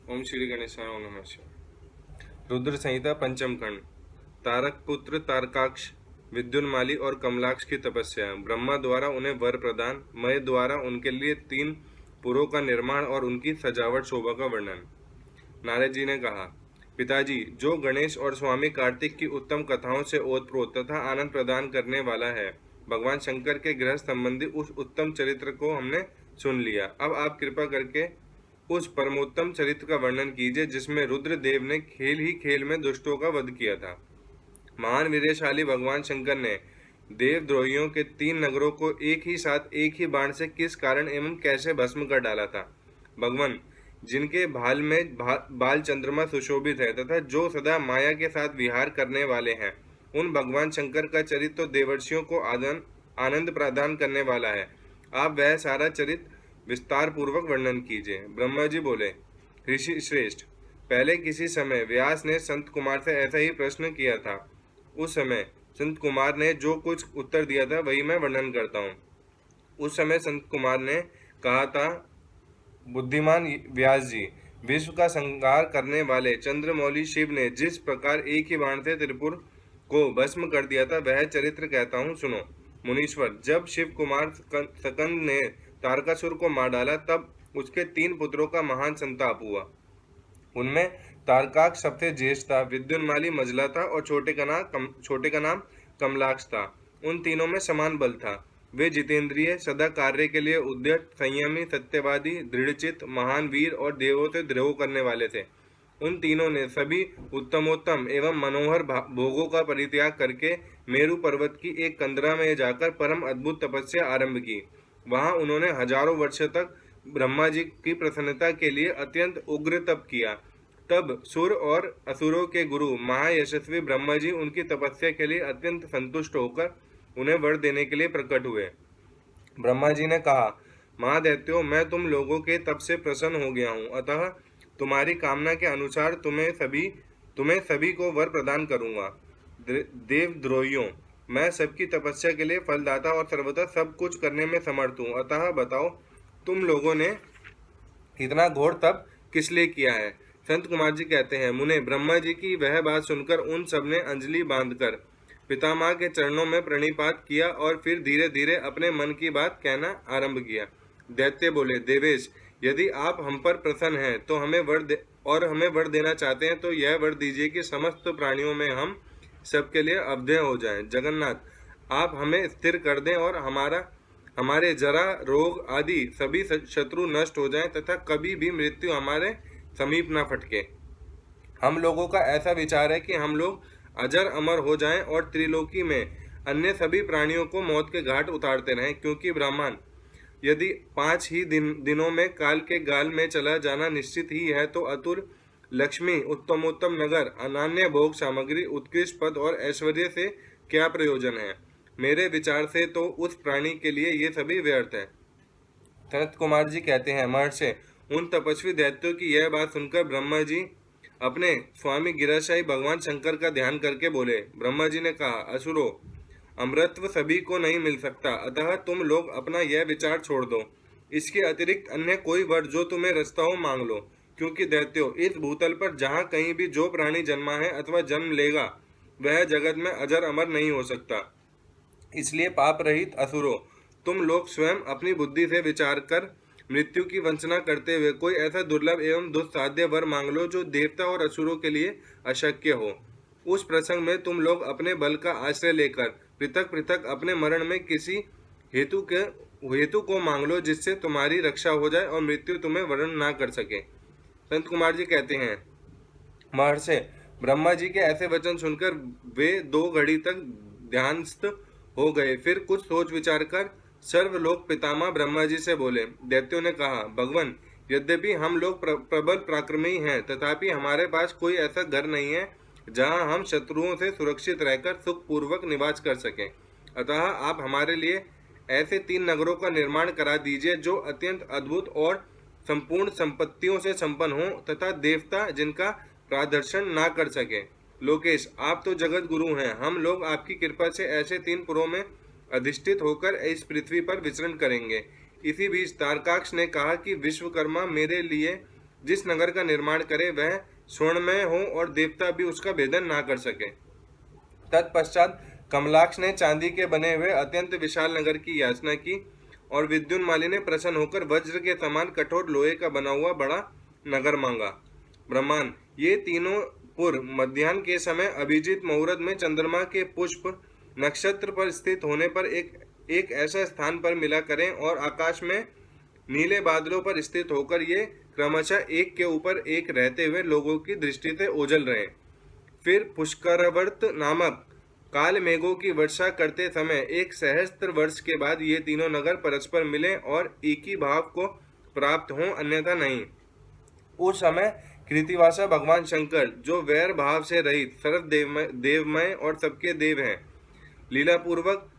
ओम श्री गणेशाय ओम नमः शिवाय। रुद्र संहिता पंचम खंड। तारक पुत्र तारकाक्ष, विद्युन्माली और कमलाक्ष की तपस्या। ब्रह्मा द्वारा उन्हें वर प्रदान, मय द्वारा उनके लिए 3 पुरों का निर्माण और उनकी सजावट शोभा का वर्णन। नारद जी ने कहा, पिताजी, जो गणेश और स्वामी कार्तिक की उत्तम कथाओं से ओतप्रोत तथा आनंद प्रदान करने वाला है, भगवान शंकर के ग्रह संबंधी उस उत्तम चरित्र को हमने सुन लिया। अब आप कृपा करके उस परमोत्तम चरित्र का वर्णन कीजिए जिसमें रुद्रदेव ने खेल ही खेल में दुष्टों का वध किया था। महान वीरशाली भगवान शंकर ने देवद्रोहियों के 3 नगरों को एक ही साथ एक ही बाण से किस कारण एवं कैसे भस्म कर डाला था। भगवान जिनके भाल में बाल चंद्रमा सुशोभित है तथा जो सदा माया के साथ विहार करने वाले हैं, उन भगवान शंकर का चरित्र तो देवर्षियों को आनंद प्रदान करने वाला है। आप वह सारा चरित्र विस्तार पूर्वक वर्णन कीजिए। ब्रह्मा जी बोले, ऋषि श्रेष्ठ, पहले किसी समय व्यास ने संत कुमार से ऐसा ही प्रश्न किया था। उस समय संत कुमार ने जो कुछ उत्तर दिया था वही मैं वर्णन करता हूँ। उस समय संत कुमार ने कहा था, बुद्धिमान व्यास जी, विश्व का संहार करने वाले चंद्रमौली शिव ने जिस प्रकार एक ही बाण से त्रिपुर को भस्म कर दिया था, वह चरित्र कहता हूँ, सुनो। मुनीश्वर, जब शिव कुमार सकंद ने तारकासुर को मार डाला, तब उसके 3 पुत्रों का महान संताप हुआ। उनमें तारकाक्ष सबसे ज्येष्ठ था, विद्युन्माली मझला था और छोटे का नाम कमलाक्ष था। उन तीनों में समान बल था। वे जितेंद्रिय, सदा कार्य के लिए उद्यत, संयमी, सत्यवादी, दृढ़चित, महान वीर और देवों से द्रोह करने वाले थे। उन तीनों ने सभी उत्तमोत्तम एवं मनोहर भोगों का परित्याग करके मेरु पर्वत की एक कंदरा में जाकर परम अद्भुत तपस्या आरंभ की। वहां उन्होंने हजारों वर्ष तक ब्रह्मा जी की प्रसन्नता के लिए अत्यंत उग्र तप किया। तब सुर और असुरों के गुरु महायशस्वी ब्रह्मा जी उनकी तपस्या के लिए अत्यंत संतुष्ट होकर उन्हें वर देने के लिए प्रकट हुए। ब्रह्मा जी ने कहा, महादैत्यों, मैं तुम लोगों के तप से प्रसन्न हो गया हूँ, अतः तुम्हारी कामना के अनुसार तुम्हें सभी को वर प्रदान करूंगा। देवद्रोहियों, मैं सबकी तपस्या के लिए फलदाता और सर्वथा सब कुछ करने में समर्थ हूँ। अतः बताओ, तुम लोगों ने इतना घोर तप किस लिए किया है। संत कुमार जी कहते हैं, मुने, ब्रह्मा जी की वह बात सुनकर उन सब ने अंजलि बांधकर पितामह के चरणों में प्रणिपात किया और फिर धीरे धीरे अपने मन की बात कहना आरंभ किया। दैत्य बोले, देवेश, यदि आप हम पर प्रसन्न हैं तो हमें वर देना चाहते हैं तो यह वर दीजिए कि समस्त प्राणियों में हम सबके लिए अवधेय हो जाएं। जगन्नाथ, आप हमें स्थिर कर दें और हमारे जरा, रोग आदि सभी शत्रु नष्ट हो जाएं तथा कभी भी मृत्यु हमारे समीप न फटके। हम लोगों का ऐसा विचार है कि हम लोग अजर अमर हो जाएं और त्रिलोकी में अन्य सभी प्राणियों को मौत के घाट उतारते रहें, क्योंकि ब्राह्मण, यदि 5 ही दिनों में काल के गाल में चला जाना निश्चित ही है, तो अतुल लक्ष्मी, उत्तमोत्तम नगर, अनन्य भोग सामग्री, उत्कृष्ट पद और ऐश्वर्य से क्या प्रयोजन है। मेरे विचार से तो उस प्राणी के लिए ये सभी व्यर्थ है। सनत कुमार जी कहते हैं, महर्षि, उन तपस्वी दैत्यों की यह बात सुनकर ब्रह्मा जी अपने स्वामी गिराशाही भगवान शंकर का ध्यान करके बोले। ब्रह्मा जी ने कहा, असुरो, अमृतत्व सभी को नहीं मिल सकता, अतः तुम लोग अपना यह विचार छोड़ दो। इसके अतिरिक्त अन्य कोई वर जो तुम्हें रचता हो मांग लो, क्योंकि दैत्यों, इस भूतल पर जहाँ कहीं भी जो प्राणी जन्मा है अथवा जन्म लेगा, वह जगत में अजर अमर नहीं हो सकता। इसलिए पाप रहित असुरो, तुम लोग स्वयं अपनी बुद्धि से विचार कर मृत्यु की वंचना करते हुए कोई ऐसा दुर्लभ एवं दुस्साध्य वर मांग लो जो देवता और असुरों के लिए अशक्य हो। उस प्रसंग में तुम लोग अपने बल का आश्रय लेकर पृथक पृथक अपने मरण में किसी हेतु को मांग लो, जिससे तुम्हारी रक्षा हो जाए और मृत्यु तुम्हें वर्ण ना कर सके। संत कुमार जी कहते हैं, महर्षि, ब्रह्मा जी के ऐसे वचन सुनकर वे 2 घड़ी तक ध्यानस्थ हो गए। फिर कुछ सोच विचार कर सर्वलोक पितामह ब्रह्मा जी से बोले। दैत्यों ने कहा, भगवान, यद्यपि हम लोग प्रबल पराक्रमी हैं, तथापि हमारे पास कोई ऐसा घर नहीं है जहां हम शत्रुओं से सुरक्षित रहकर सुखपूर्वक निवास कर सकें। अतः आप हमारे लिए ऐसे 3 नगरों का निर्माण करा दीजिए जो अत्यंत अद्भुत और संपूर्ण संपत्तियों से संपन्न हो तथा देवता जिनका प्रादर्शन ना कर सके। लोकेश, आप तो जगत गुरु हैं, हम लोग आपकी कृपा से ऐसे 3 पुरों में अधिष्ठित होकर इस पृथ्वी पर विचरण करेंगे। इसी बीच तारकाक्ष ने कहा कि विश्वकर्मा, मेरे लिए जिस नगर का निर्माण करे वह स्वर्णमय हो और देवता भी उसका भेदन ना कर सके। तत्पश्चात कमलाक्ष ने चांदी के बने हुए अत्यंत विशाल नगर की याचना की और विद्युन्माली ने प्रसन्न होकर वज्र के समान कठोर लोहे का बना हुआ बड़ा नगर मांगा। ब्रह्मांड, ये तीनों पुर मध्याह्न के समय अभिजीत मुहूर्त में चंद्रमा के पुष्प नक्षत्र पर स्थित होने पर एक ऐसा स्थान पर मिला करें और आकाश में नीले बादलों पर स्थित होकर ये क्रमशः एक के ऊपर एक रहते हुए लोगों की दृष्टि से ओझल रहे। फिर पुष्करवर्त नामक काल मेघों की वर्षा करते समय 1 सहस्त्र वर्ष के बाद ये तीनों नगर परस्पर मिले और एक ही भाव को प्राप्त हों, अन्यथा नहीं। उस समय कृतिवासा भगवान शंकर, जो वैर भाव से रहित सर्व देवमय और सबके देव हैं, लीलापूर्वक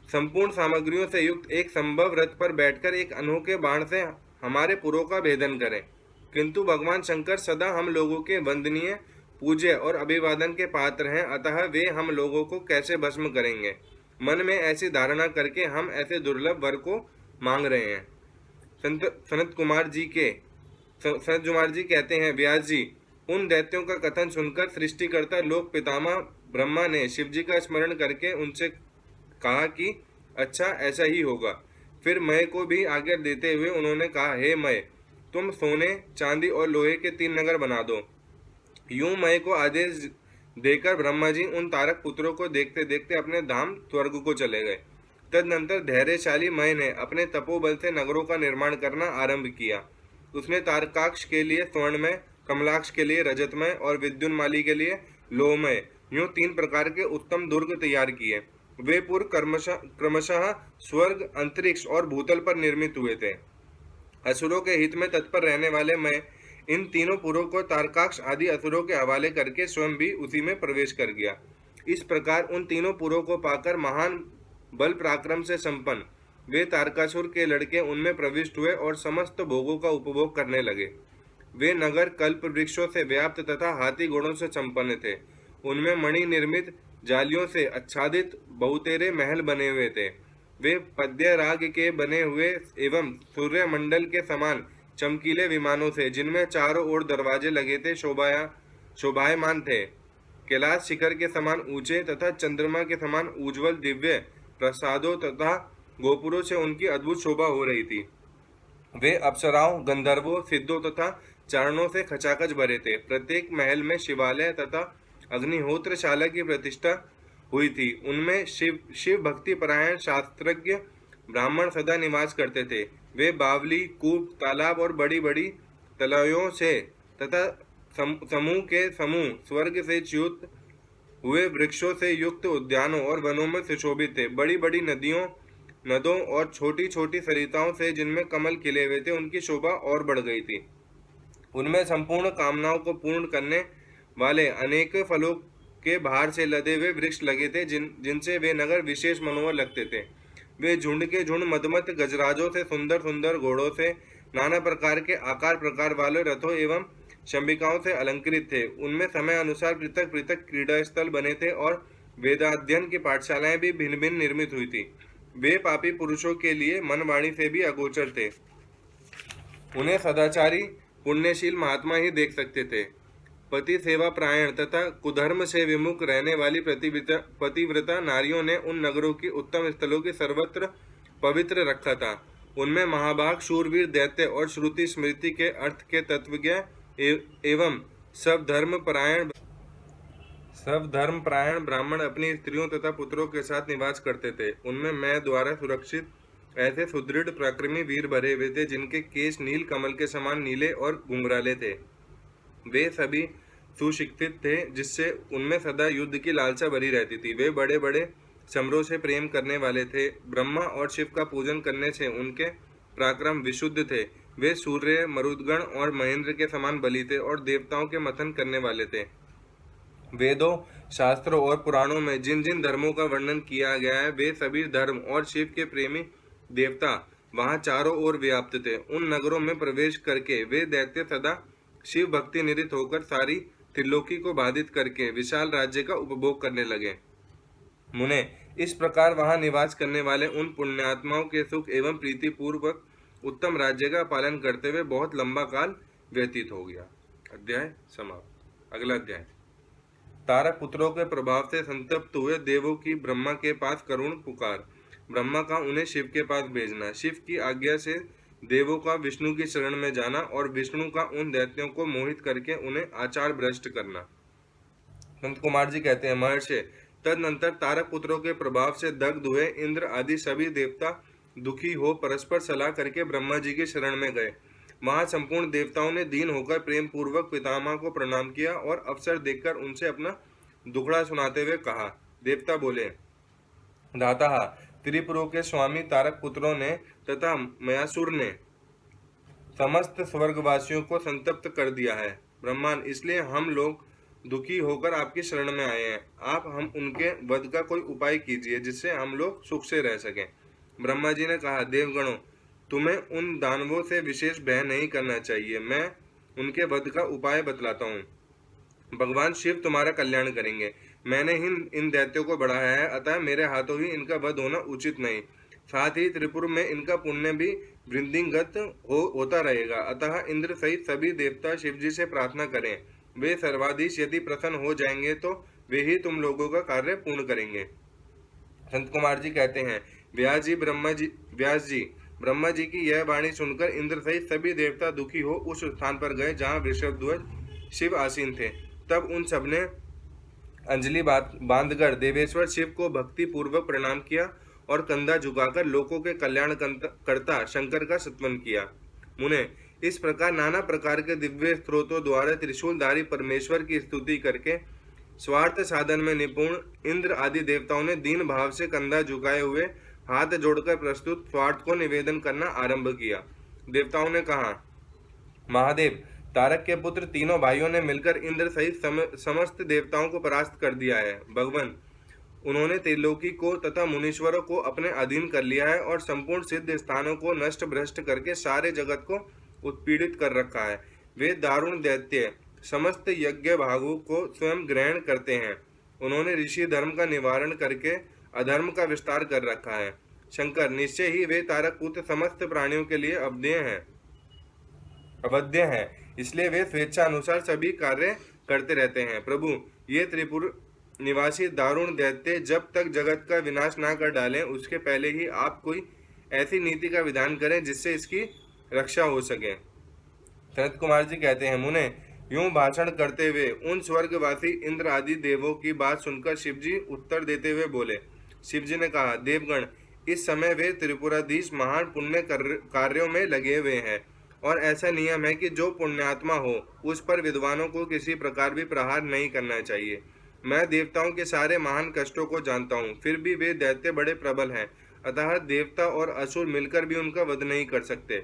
संपूर्ण सामग्रियों से युक्त एक संभव रथ पर बैठकर एक अनोखे बाण से हमारे पुरों का भेदन करें। किंतु भगवान शंकर सदा हम लोगों के वंदनीय, पूज्य और अभिवादन के पात्र हैं, अतः वे हम लोगों को कैसे भस्म करेंगे? मन में ऐसी धारणा करके हम ऐसे दुर्लभ वर को मांग रहे हैं। सनत कुमार जी कहते हैं, व्यास जी, उन दैत्यों का कथन सुनकर सृष्टिकर्ता लोक पितामह ब्रह्मा ने शिव जी का स्मरण करके उनसे कहा कि अच्छा, ऐसा ही होगा। फिर मय को भी आज्ञा देते हुए उन्होंने कहा, हे मय, तुम सोने, चांदी और लोहे के 3 नगर बना दो। यूं मय को आदेश देकर ब्रह्मा जी उन तारक पुत्रों को देखते देखते अपने धाम स्वर्ग को चले गए। तदनंतर धैर्यशाली मय ने अपने तपोबल से नगरों का निर्माण करना आरंभ किया। उसने तारकाक्ष के लिए स्वर्णमय, कमलाक्ष के लिए रजतमय और विद्युन्माली के लिए लोहमय, यूं 3 प्रकार के उत्तम दुर्ग तैयार किए। वे पुर क्रमशः स्वर्ग, अंतरिक्ष और भूतल पर निर्मित हुए थे। असुरों के हित में तत्पर रहने वाले मैं इन तीनों पुरों को तारकाक्ष आदि असुरों के हवाले करके स्वयं भी उसी में प्रवेश कर गया। इस प्रकार उन तीनों पुरों को पाकर महान बल पराक्रम से संपन्न वे तारकासुर के लड़के उनमें प्रविष्ट हुए और समस्त भोगों का उपभोग करने लगे। वे नगर कल्प वृक्षों से व्याप्त तथा हाथी घोड़ों से संपन्न थे। उनमें मणि निर्मित जालियों से आच्छादित बहुतेरे महल बने हुए थे। वे पद्य राग के बने हुए एवं सूर्य मंडल के समान चमकीले विमानों से, जिनमें चारों ओर दरवाजे लगे थे, शोभायमान थे। कैलाश शिखर के समान ऊंचे तथा चंद्रमा के समान उज्ज्वल दिव्य प्रसादों तथा गोपुरों से उनकी अद्भुत शोभा हो रही थी। वे अप्सराओं, गंधर्वों, सिद्धों तथा चारणों से खचाखच भरे थे। प्रत्येक महल में शिवालय तथा अग्निहोत्रशाला की प्रतिष्ठा हुई थी। उनमें शिव भक्ति परायण शास्त्रज्ञ ब्राह्मण सदा निवास करते थे। वे बावली, कूप, तालाब और बड़ी बड़ी तलायों से तथा समूह के समूह स्वर्ग से च्युत हुए वृक्षों से युक्त उद्यानों और वनों में सुशोभित थे। बड़ी बड़ी नदों और छोटी छोटी सरिताओं से, जिनमें कमल खिले हुए थे, उनकी शोभा और बढ़ गई थी। उनमें संपूर्ण कामनाओं को पूर्ण करने वाले अनेक फलों के भार से लदे हुए वृक्ष लगे थे, जिनसे वे नगर विशेष मनोहर लगते थे। वे झुंड के झुंड मदमत गजराजों से, सुंदर सुंदर घोड़ों से, नाना प्रकार के आकार प्रकार वाले रथों एवं शंबिकाओं से अलंकृत थे। उनमें समय अनुसार पृथक पृथक क्रीड़ा स्थल बने थे और वेदाध्ययन की पाठशालाएं भी भिन्न भिन्न निर्मित हुई थी। वे पापी पुरुषों के लिए मन वाणी से भी अगोचर थे। उन्हें सदाचारी पुण्यशील महात्मा ही देख सकते थे। पति सेवा प्रायण तथा कुधर्म से विमुख रहने वाली पतिव्रता नारियों ने उन नगरों की उत्तम स्थलों की सर्वत्र पवित्र रखा था। उनमें महाभाग शूरवीर दैत्य और श्रुति स्मृति के अर्थ के तत्वज्ञ एवं सब धर्म परायण ब्राह्मण अपनी स्त्रियों तथा पुत्रों के साथ निवास करते थे। उनमें मैं द्वारा सुरक्षित ऐसे सुदृढ़ पराक्रमी वीर भरे हुए थे, जिनके केश नील कमल के समान नीले और घुंघराले थे। वे सभी सुशिक्षित थे, जिससे उनमें सदा युद्ध की लालसा भरी रहती थी। वे बड़े बड़े समरों से प्रेम करने वाले थे। ब्रह्मा और शिव का पूजन करने से उनके पराक्रम विशुद्ध थे। वे सूर्य, मरुदगण और महेंद्र के समान बली थे और देवताओं के मंथन करने वाले थे। वेदों, शास्त्रों और पुराणों में जिन जिन धर्मों का वर्णन किया गया है, वे सभी धर्म और शिव के प्रेमी देवता वहां चारों ओर व्याप्त थे। उन नगरों में प्रवेश करके वे दैत्य सदा शिव भक्ति निरत होकर सारी त्रिलोकी को बाधित करके विशाल राज्य का उपभोग करने लगे। मुने, इस प्रकार वहां निवास करने वाले उन पुण्यात्माओं के सुख एवं प्रीति पूर्वक उत्तम राज्य का पालन करते हुए बहुत लंबा काल व्यतीत हो गया। अध्याय समाप्त। अगला अध्याय। तारक पुत्रों के प्रभाव से संतप्त हुए देवों की ब्रह्मा के पास करुण पुकार। ब्रह्मा का उन्हें शिव के पास भेजना। शिव की आज्ञा से देवों का विष्णु की शरण में जाना और विष्णु का उन दैत्यों को मोहित करके उन्हें आचार भ्रष्ट करना। संत कुमार जी कहते हैं, महर्षि, तदनंतर तारक पुत्रों के प्रभाव से दग्ध हुए इंद्र आदि सभी देवता दुखी हो परस्पर सलाह करके ब्रह्मा जी की शरण में गए। वहां संपूर्ण देवताओं ने दीन होकर प्रेम पूर्वक पितामह को प्रणाम किया और अवसर देखकर उनसे अपना दुखड़ा सुनाते हुए कहा। देवता बोले, दाता, त्रिपुरों के स्वामी तारक पुत्रों ने तथा मयासुर ने समस्त स्वर्गवासियों को संतप्त कर दिया है। ब्रह्मांड, इसलिए हम लोग दुखी होकर आपकी शरण में आए हैं। आप हम उनके वध का कोई उपाय कीजिए जिससे हम लोग सुख से रह सकें। ब्रह्मा जी ने कहा, देवगणों, तुम्हें उन दानवों से विशेष भय नहीं करना चाहिए। मैं उनके वध का उपाय बतलाता हूँ। भगवान शिव तुम्हारा कल्याण करेंगे। मैंने ही इन दैत्यों को बढ़ाया है, अतः मेरे हाथों ही इनका वध होना उचित नहीं। साथ ही त्रिपुर में इनका पुण्य भी वृद्धिंगत होता रहेगा। अतः इंद्र सहित सभी देवता शिव जी से प्रार्थना करें। वे सर्वाधीश यदि प्रसन्न हो जाएंगे तो वे ही तुम लोगों का कार्य पूर्ण करेंगे। संत कुमार जी कहते हैं, व्यास जी ब्रह्मा जी की यह वाणी सुनकर इंद्र सहित सभी देवता दुखी हो उस स्थान पर गए जहाँ वृषभध्वज शिव आसीन थे। तब उन सबने अंजलि बांधकर देवेश्वर शिव को भक्ति पूर्वक प्रणाम किया और कंधा झुकाकर लोकों के कल्याण करता शंकर का स्तवन किया। मुने, इस प्रकार नाना प्रकार के दिव्य स्त्रोतों द्वारा त्रिशूलधारी परमेश्वर की स्तुति करके स्वार्थ साधन में निपुण इंद्र आदि देवताओं ने दीन भाव से कंधा झुकाए हुए हाथ जोड़कर प्रस्तुत स्वार्थ को निवेदन करना आरंभ किया। देवताओं ने कहा, महादेव, तारक के पुत्र तीनों भाइयों ने मिलकर इंद्र सहित समस्त देवताओं को परास्त कर दिया है। भगवान, उन्होंने त्रिलोकी को तथा मुनीश्वरों को अपने अधीन कर लिया है और संपूर्ण सिद्ध स्थानों को नष्ट भ्रष्ट करके सारे जगत को उत्पीड़ित कर रखा है। वे दारुण दैत्य समस्त यज्ञ भागों को स्वयं ग्रहण करते हैं। उन्होंने ऋषि धर्म का निवारण करके अधर्म का विस्तार कर रखा है। शंकर, निश्चय ही वे तारक पुत्र समस्त प्राणियों के लिए अवध्य हैं, इसलिए वे स्वेच्छा अनुसार सभी कार्य करते रहते हैं। प्रभु, ये त्रिपुर निवासी दारुण दैत्य जब तक जगत का विनाश ना कर डालें, उसके पहले ही आप कोई ऐसी नीति का विधान करें जिससे इसकी रक्षा हो सके। सनत कुमार जी कहते हैं, मुने, यूं भाषण करते हुए उन स्वर्गवासी इंद्र आदि देवों की बात सुनकर शिवजी उत्तर देते हुए बोले। शिवजी ने कहा, देवगण, इस समय वे त्रिपुराधीश महान पुण्य कार्यों में लगे हुए हैं और ऐसा नियम है कि जो पुण्यात्मा हो उस पर विद्वानों को किसी प्रकार भी प्रहार नहीं करना चाहिए। मैं देवताओं के सारे महान कष्टों को जानता हूँ, फिर भी वे दैत्य बड़े प्रबल हैं, अतः देवता और असुर मिलकर भी उनका वध नहीं कर सकते।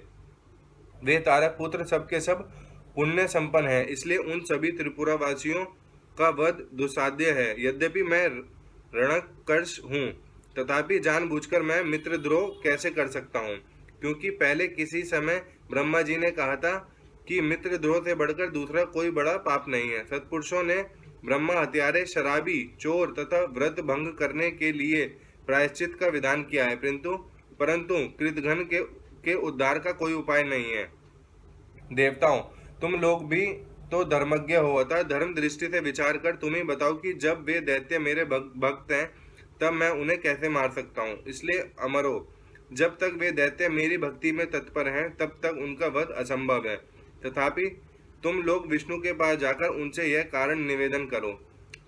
वे तारक पुत्र सबके सब पुण्य संपन्न है, इसलिए उन सभी त्रिपुरावासियों का वध दुस्साध्य है। यद्यपि मैं रणकर्ष हूँ, तथापि जानबूझकर मैं मित्रद्रोह कैसे कर सकता हूँ? क्योंकि पहले किसी समय ब्रह्मा जी ने कहा था कि मित्रद्रोह से बढ़कर दूसरा कोई बड़ा पाप नहीं है। सत्पुरुषों ने ब्रह्मा हत्यारे, शराबी, चोर तथा व्रत भंग करने के लिए प्रायश्चित का विधान किया है, परंतु कृतघ्न के उद्धार का कोई उपाय नहीं है। देवताओं, तुम लोग भी तो धर्मज्ञ हो, अतः धर्म दृष्टि से विचार कर तुम ही बताओ कि जब वे दैत्य मेरे भक्त हैं तब मैं उन्हें कैसे मार सकता हूँ। इसलिए अमरो, जब तक वे दैत्य मेरी भक्ति में तत्पर हैं तब तक उनका वध असंभव है। तथापि तुम लोग विष्णु के पास जाकर उनसे यह कारण निवेदन करो।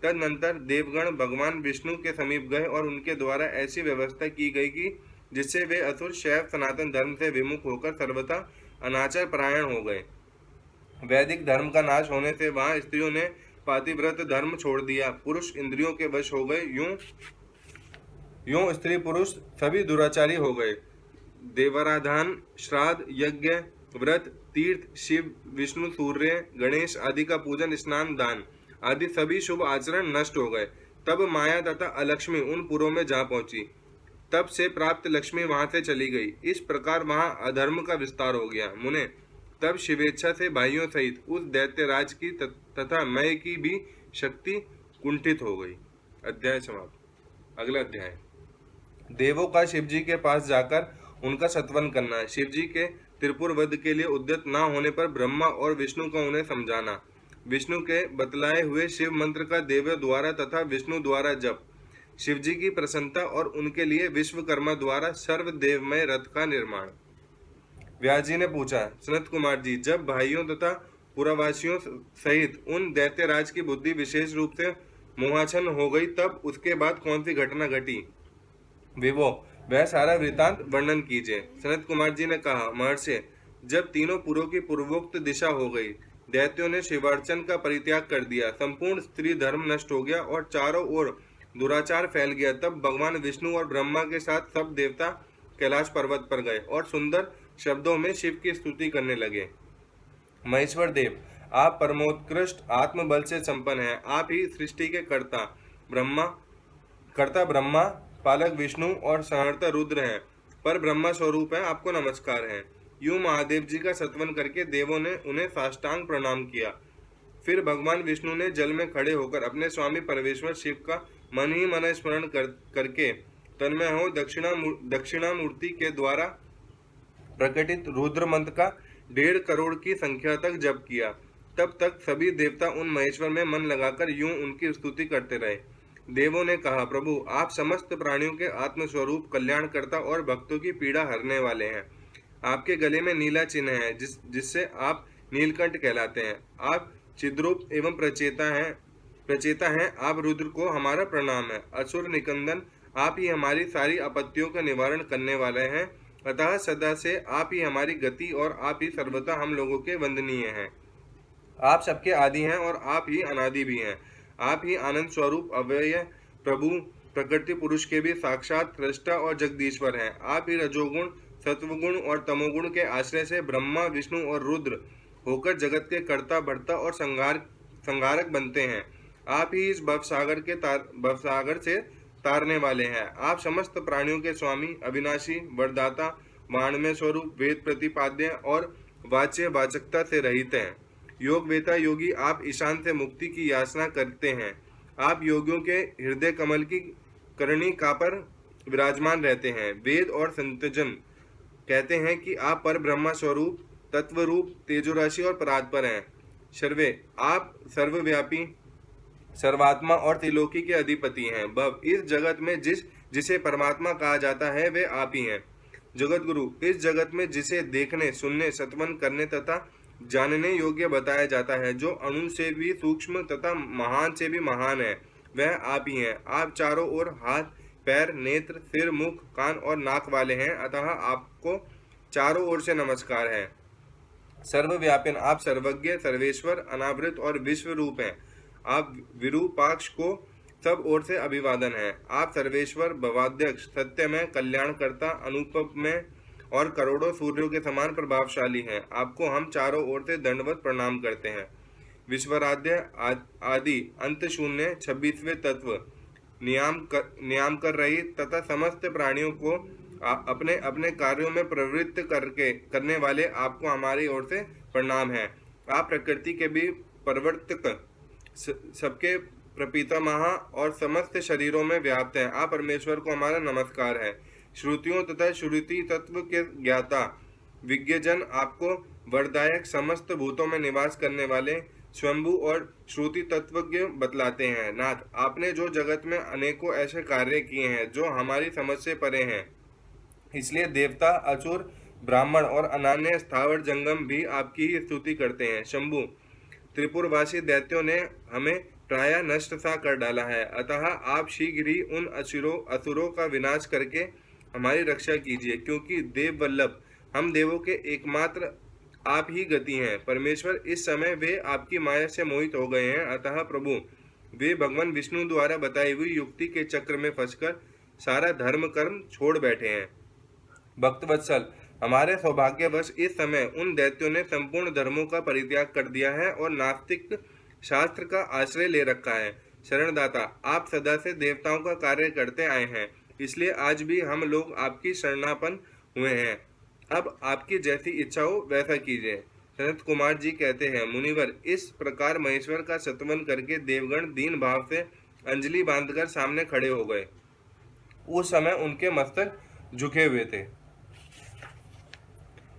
तदनंतर देवगण भगवान विष्णु के समीप गए और उनके द्वारा ऐसी व्यवस्था की गई कि जिससे वे असुर शैव सनातन धर्म से विमुख होकर सर्वथा अनाचार परायण हो गए। वैदिक धर्म का नाश होने से वहां स्त्रियों ने पातिव्रत धर्म छोड़ दिया, पुरुष इंद्रियों के वश हो गए, यूं स्त्री पुरुष सभी दुराचारी हो गए। देवराधान, श्राद्ध, यज्ञ, व्रत, तीर्थ, शिव, विष्णु, सूर्य, गणेश आदि का पूजन, स्नान, दान आदि सभी शुभ आचरण नष्ट हो गए। तब माया तथा अलक्ष्मी उन पुरों में जा पहुंची। तब से प्राप्त लक्ष्मी वहां से चली गई। इस प्रकार वहां अधर्म का विस्तार हो गया। मुने, तब शिवेच्छा से भाइयों सहित उस दैत्यराज की तथा मय की भी शक्ति कुंठित हो गई। अध्याय समाप्त। अगला अध्याय। देवों का शिवजी के पास जाकर उनका सत्वन करना। शिवजी के त्रिपुर वध के लिए उद्यत न होने पर ब्रह्मा और विष्णु का उन्हें समझाना, विष्णु के बतलाए हुए शिव मंत्र का देव द्वारा तथा विष्णु द्वारा जप, शिवजी की प्रसन्नता और उनके लिए विश्वकर्मा द्वारा सर्वदेवमय रथ का निर्माण। व्यास जी ने पूछा, सनत कुमार जी, जब भाइयों तथा पुरवासियों सहित उन दैत्यराज की बुद्धि विशेष रूप से मोहाच्छन्न हो गई, तब उसके बाद कौन सी घटना घटी, विवो वह सारा वृतांत वर्णन कीजिए। सनत कुमार जी ने कहा, महर्षि, जब तीनों पुरों की पूर्वोक्त दिशा हो गई, दैत्यों ने शिवार्चन का परित्याग कर दिया, संपूर्ण स्त्री धर्म नष्ट हो गया और चारों ओर दुराचार फैल गया, तब भगवान विष्णु और ब्रह्मा के साथ सब देवता कैलाश पर्वत पर गए और सुंदर शब्दों में शिव की स्तुति करने लगे। महेश्वर देव, आप परमोत्कृष्ट आत्मबल से संपन्न हैं, आप ही सृष्टि के कर्ता ब्रह्मा, पालक विष्णु और संहर्ता रुद्र हैं, पर ब्रह्मा स्वरूप है, आपको नमस्कार है। यूं महादेव जी का सत्वन करके देवों ने उन्हें साष्टांग प्रणाम किया। फिर भगवान विष्णु ने जल में खड़े होकर अपने स्वामी परमेश्वर शिव का मन ही मन स्मरण करके तन्मय हो दक्षिणामूर्ति के द्वारा प्रकटित रुद्र मंत्र का 1.5 करोड़ की संख्या तक जप किया। तब तक सभी देवता उन महेश्वर में मन लगाकर यूं उनकी स्तुति करते रहे। देवों ने कहा, प्रभु, आप समस्त प्राणियों के आत्मस्वरूप, कल्याणकर्ता और भक्तों की पीड़ा हरने वाले हैं। आपके गले में नीला चिन्ह है, जिससे आप नीलकंठ कहलाते हैं। आप चिद्रूप एवं प्रचेता हैं। आप रुद्र को हमारा प्रणाम है। असुर निकंदन, आप ही हमारी सारी आपत्तियों का निवारण करने वाले हैं, अतः सदा से आप ही हमारी गति और आप ही सर्वथा हम लोगों के वंदनीय हैं। आप सबके आदि हैं और आप ही अनादि भी हैं। आप ही आनंद स्वरूप, अव्यय प्रभु, प्रकृति पुरुष के भी साक्षात दृष्टा और जगदीश्वर हैं। आप ही रजोगुण, सत्वगुण और तमोगुण के आश्रय से ब्रह्मा, विष्णु और रुद्र होकर जगत के कर्ता, भर्ता और संहारक बनते हैं। आप ही इस भवसागर से तारने वाले हैं। आप समस्त प्राणियों के स्वामी, अविनाशी, वरदाता, वाणमय स्वरूप, वेद प्रतिपाद्य और वाच्य वाचकता से रहित हैं। योग वेता योगी, आप ईशान से मुक्ति की याचना करते हैं। आप योगियों के हृदय कमल की कर्णिका पर विराजमान रहते हैं। वेद और संतजन कहते हैं कि आप पर ब्रह्मा स्वरूप, तत्वरूप, तेजोराशि और परात्पर हैं। सर्वे, आप सर्वव्यापी, सर्वात्मा और त्रिलोकी के अधिपति हैं। भव, इस जगत में जिसे परमात्मा कहा जाता है, वे आप ही हैं। जगत गुरु, इस जगत में जिसे देखने, सुनने, सत्वन करने तथा जानने योग्य बताया जाता है, जो अणु से भी सूक्ष्म तथा महान से भी महान है, वह आप ही हैं। आप चारों ओर हाथ, पैर, नेत्र, सिर, मुख, कान और नाक वाले हैं, अतः आपको चारों ओर से नमस्कार है। सर्वव्यापन, आप सर्वज्ञ, सर्वेश्वर, अनावृत और विश्व रूप हैं। आप विरूपाक्ष को सब ओर से अभिवादन है। आप सर्वेश्वर, भवाध्यक्ष, सत्यमय, कल्याणकर्ता, अनुपमय और करोड़ों सूर्यों के समान प्रभावशाली हैं। आपको हम चारों ओर से दंडवत प्रणाम करते हैं। विश्वराध्य, आदि, अंत शून्य, 26वें तत्व, नियाम कर रही तथा समस्त प्राणियों को अपने अपने कार्यों में प्रवृत्त करने वाले, आपको हमारी ओर से प्रणाम है। आप प्रकृति के भी प्रवर्तक, सबके प्रपितामह और समस्त शरीरों में व्याप्त हैं। आप परमेश्वर को हमारा नमस्कार है। श्रुतियों तथा श्रुति तत्व के ज्ञाता, विज्ञजन, आपको वरदायक, समस्त भूतों में निवास करने वाले स्वयंभू और श्रुति तत्वज्ञ बतलाते हैं। नाथ, आपने जो जगत में अनेकों ऐसे कार्य किए हैं जो हमारी समझ से परे हैं, इसलिए देवता, असुर, ब्राह्मण और अनान्य स्थावर जंगम भी आपकी ही स्तुति करते हैं। शंभु, त्रिपुरवासी दैत्यों ने हमें प्रायः नष्ट सा कर डाला है, अतः आप शीघ्र ही उन असुरों का विनाश करके हमारी रक्षा कीजिए, क्योंकि देव वल्लभ, हम देवों के एकमात्र आप ही गति हैं। परमेश्वर, इस समय वे आपकी माया से मोहित हो गए हैं, अतः प्रभु, वे भगवान विष्णु द्वारा बताई हुई युक्ति के चक्र में फंसकर सारा धर्म कर्म छोड़ बैठे हैं। भक्तवत्सल, हमारे सौभाग्यवश इस समय उन दैत्यों ने संपूर्ण धर्मों का परित्याग कर दिया है और नास्तिक शास्त्र का आश्रय ले रखा है। शरणदाता, आप सदा से देवताओं का कार्य करते आए हैं, इसलिए आज भी हम लोग आपकी शरणापन हुए हैं। अब आपकी जैसी इच्छा हो वैसा कीजिए। सनत कुमार जी कहते हैं, मुनिवर, इस प्रकार महेश्वर का सत्वन करके देवगण दीन भाव से अंजलि बांधकर सामने खड़े हो गए। उस समय उनके मस्तक झुके हुए थे।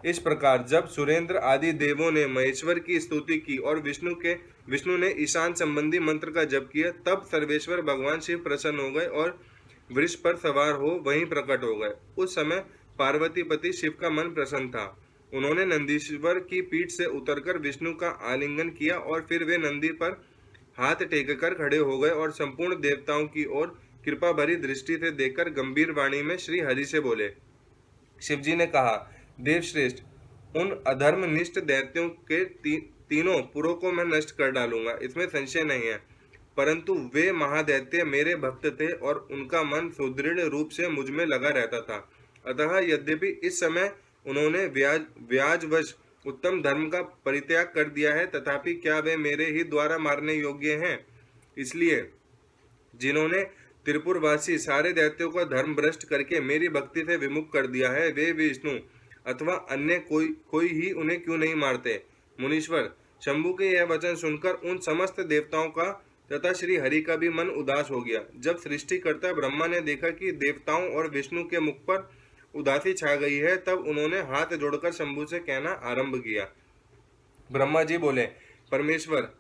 इस प्रकार जब सुरेंद्र आदि देवों ने महेश्वर की स्तुति की और विष्णु ने ईशान संबंधी मंत्र का जप किया, तब सर्वेश्वर भगवान शिव प्रसन्न हो गए और वृक्ष पर सवार हो वहीं प्रकट हो गए। उस समय पार्वतीपति शिव का मन प्रसन्न था। उन्होंने नंदीश्वर की पीठ से उतरकर विष्णु का आलिंगन किया और फिर वे नंदी पर हाथ टेककर खड़े हो गए और संपूर्ण देवताओं की ओर कृपा भरी दृष्टि से देखकर गंभीर वाणी में श्री हरि से बोले। शिवजी ने कहा, देवश्रेष्ठ, उन अधर्मनिष्ठ दैत्यों के तीनों पुरों को मैं नष्ट कर डालूंगा, इसमें संशय नहीं है। परंतु वे महादैत्य मेरे भक्त थे और उनका मन सुदृढ़ रूप से मुझ में लगा रहता था। अतः यद्यपि इस समय उन्होंने व्याजवश उत्तम धर्म का परित्याग कर दिया है, तथापि क्या वे मेरे ही द्वारा मारने योग्य हैं? इसलिए जिन्होंने त्रिपुरवासी सारे दैत्यों का धर्म भ्रष्ट करके मेरी भक्ति से विमुख कर दिया है, वे विष्णु अथवा अन्य कोई ही उन्हें क्यों नहीं मारते? मुनीश्वर, शंभु के यह वचन सुनकर उन समस्त देवताओं का तथा श्री हरि का भी मन उदास हो गया। जब सृष्टिकर्ता ब्रह्मा ने देखा कि देवताओं और विष्णु के मुख पर उदासी छा गई है, तब उन्होंने हाथ जोड़कर शंभु से कहना आरंभ किया। ब्रह्मा जी बोले, परमेश्वर,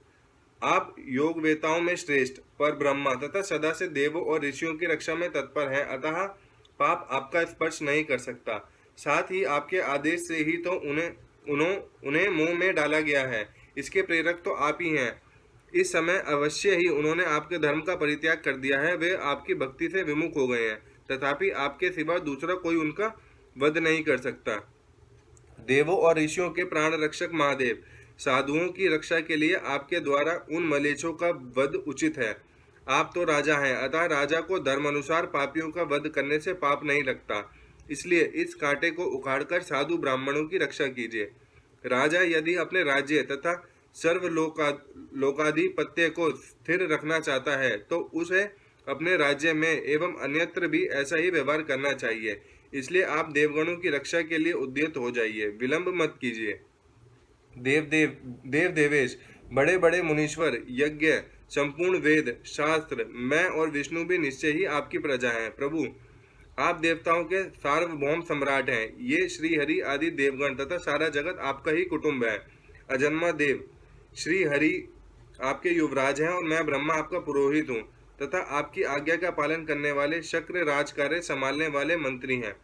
आप योग वेताओं में श्रेष्ठ पर ब्रह्मा तथा सदा से देवों और ऋषियों की रक्षा में तत्पर हैं, अतः पाप आपका स्पर्श नहीं कर सकता। साथ ही आपके आदेश से ही तो उन्हें मुंह में डाला गया है। इसके प्रेरक तो आप ही हैं। इस समय अवश्य ही उन्होंने आपके धर्म का परित्याग कर दिया है। वे आपकी भक्ति से विमुख हो गए हैं, तथापि आपके सिवा दूसरा कोई उनका वध नहीं कर सकता। देवों और ऋषियों के प्राण रक्षक महादेव, साधुओं की रक्षा के लिए आपके द्वारा उन मलेच्छों का वध उचित है। आप तो राजा हैं, अतः राजा को धर्मानुसार पापियों का वध करने से पाप नहीं लगता। इसलिए इस कांटे को उखाड़कर साधु ब्राह्मणों की रक्षा कीजिए। राजा यदि अपने राज्य तथा सर्वलोकाधिपत्य को स्थिर रखना चाहता है, तो उसे अपने राज्य में एवं अन्यत्र भी ऐसा ही व्यवहार करना चाहिए। इसलिए आप देवगणों की रक्षा के लिए उद्यत हो जाइए, विलंब मत कीजिए। देवेश, बड़े बड़े मुनीश्वर, यज्ञ, संपूर्ण वेद शास्त्र, मैं और विष्णु भी निश्चय ही आपकी प्रजा हैं। प्रभु, आप देवताओं के सार्वभौम सम्राट हैं। ये श्री हरि आदि देवगण तथा सारा जगत आपका ही कुटुंब है। अजन्मा देव श्री हरि आपके युवराज हैं और मैं ब्रह्मा आपका पुरोहित हूँ तथा आपकी आज्ञा का पालन करने वाले शक्र राज कार्य संभालने वाले मंत्री हैं।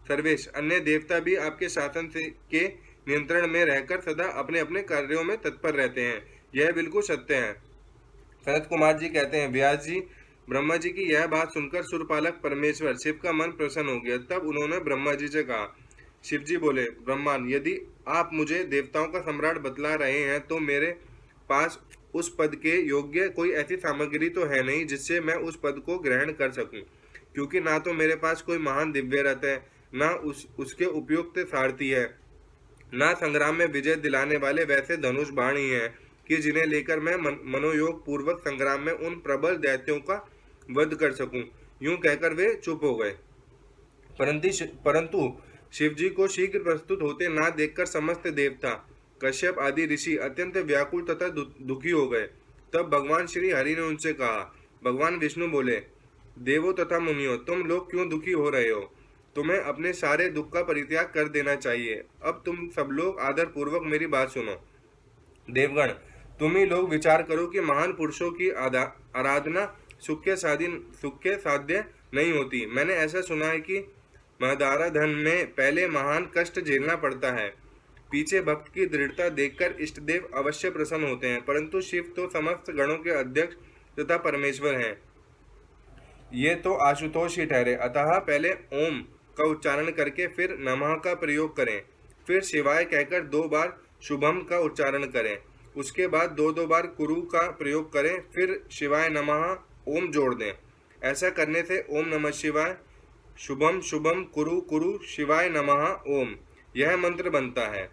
सर्वेश, अन्य देवता भी आपके शासन के नियंत्रण में रहकर सदा अपने अपने कार्यों में तत्पर रहते हैं। यह बिल्कुल सत्य है। सनत कुमार जी कहते हैं, व्यास जी, ब्रह्मा जी की यह बात सुनकर सुरपालक परमेश्वर शिव का मन प्रसन्न हो गया। तब उन्होंने ब्रह्मा जी से कहा। शिव जी बोले, ब्रह्मान, यदि आप मुझे देवताओं का सम्राट बतला रहे हैं, तो मेरे पास उस पद के योग्य कोई ऐसी सामग्री तो है नहीं जिससे मैं उस पद को ग्रहण कर सकूं, क्योंकि ना तो मेरे पास कोई महान दिव्य रथ है, ना उसके उपयुक्त सारथी है, ना संग्राम में विजय दिलाने वाले वैसे धनुष बाण ही हैं कि जिन्हें लेकर मैं मनोयोग पूर्वक संग्राम में उन प्रबल दैत्यों का वध कर सकूं। यूं कहकर वे चुप हो गए। परंतु शिवजी को शीघ्र प्रस्तुत होते ना देखकर समस्त देवता, कश्यप आदि ऋषि अत्यंत व्याकुल तथा दुखी हो गए। तब भगवान श्री हरि ने उनसे कहा। भगवान विष्णु बोले, देवों तथा मुनियों, तुम लोग क्यों दुखी हो रहे हो? तुम्हें अपने सारे दुख का परित्याग कर देना चाहिए। अब तुम सब लोग आदर पूर्वक मेरी बात सुनो। देवगण, तुम ही लोग विचार करो कि महान पुरुषों की आराधना सुख के साध्य नहीं होती। मैंने ऐसा सुना है कि महदारा धन में पहले महान कष्ट झेलना पड़ता है। पीछे भक्त की दृढ़ता देखकर इष्ट देव अवश्य प्रसन्न होते हैं, परंतु शिव तो समस्त गणों के अध्यक्ष तथा परमेश्वर हैं। ये तो आशुतोष ही ठहरे। अतः पहले ओम का उच्चारण करके फिर नमः का प्रयोग करें, फिर शिवाय कहकर 2 बार शुभम का उच्चारण करें, उसके बाद 2 बार कुरु का प्रयोग करें, फिर शिवाय नमः ओम जोड़ दें। ऐसा करने से ओम नमः शिवाय शुभम शुभम कुरु कुरु शिवाय नमः ओम यह मंत्र बनता है।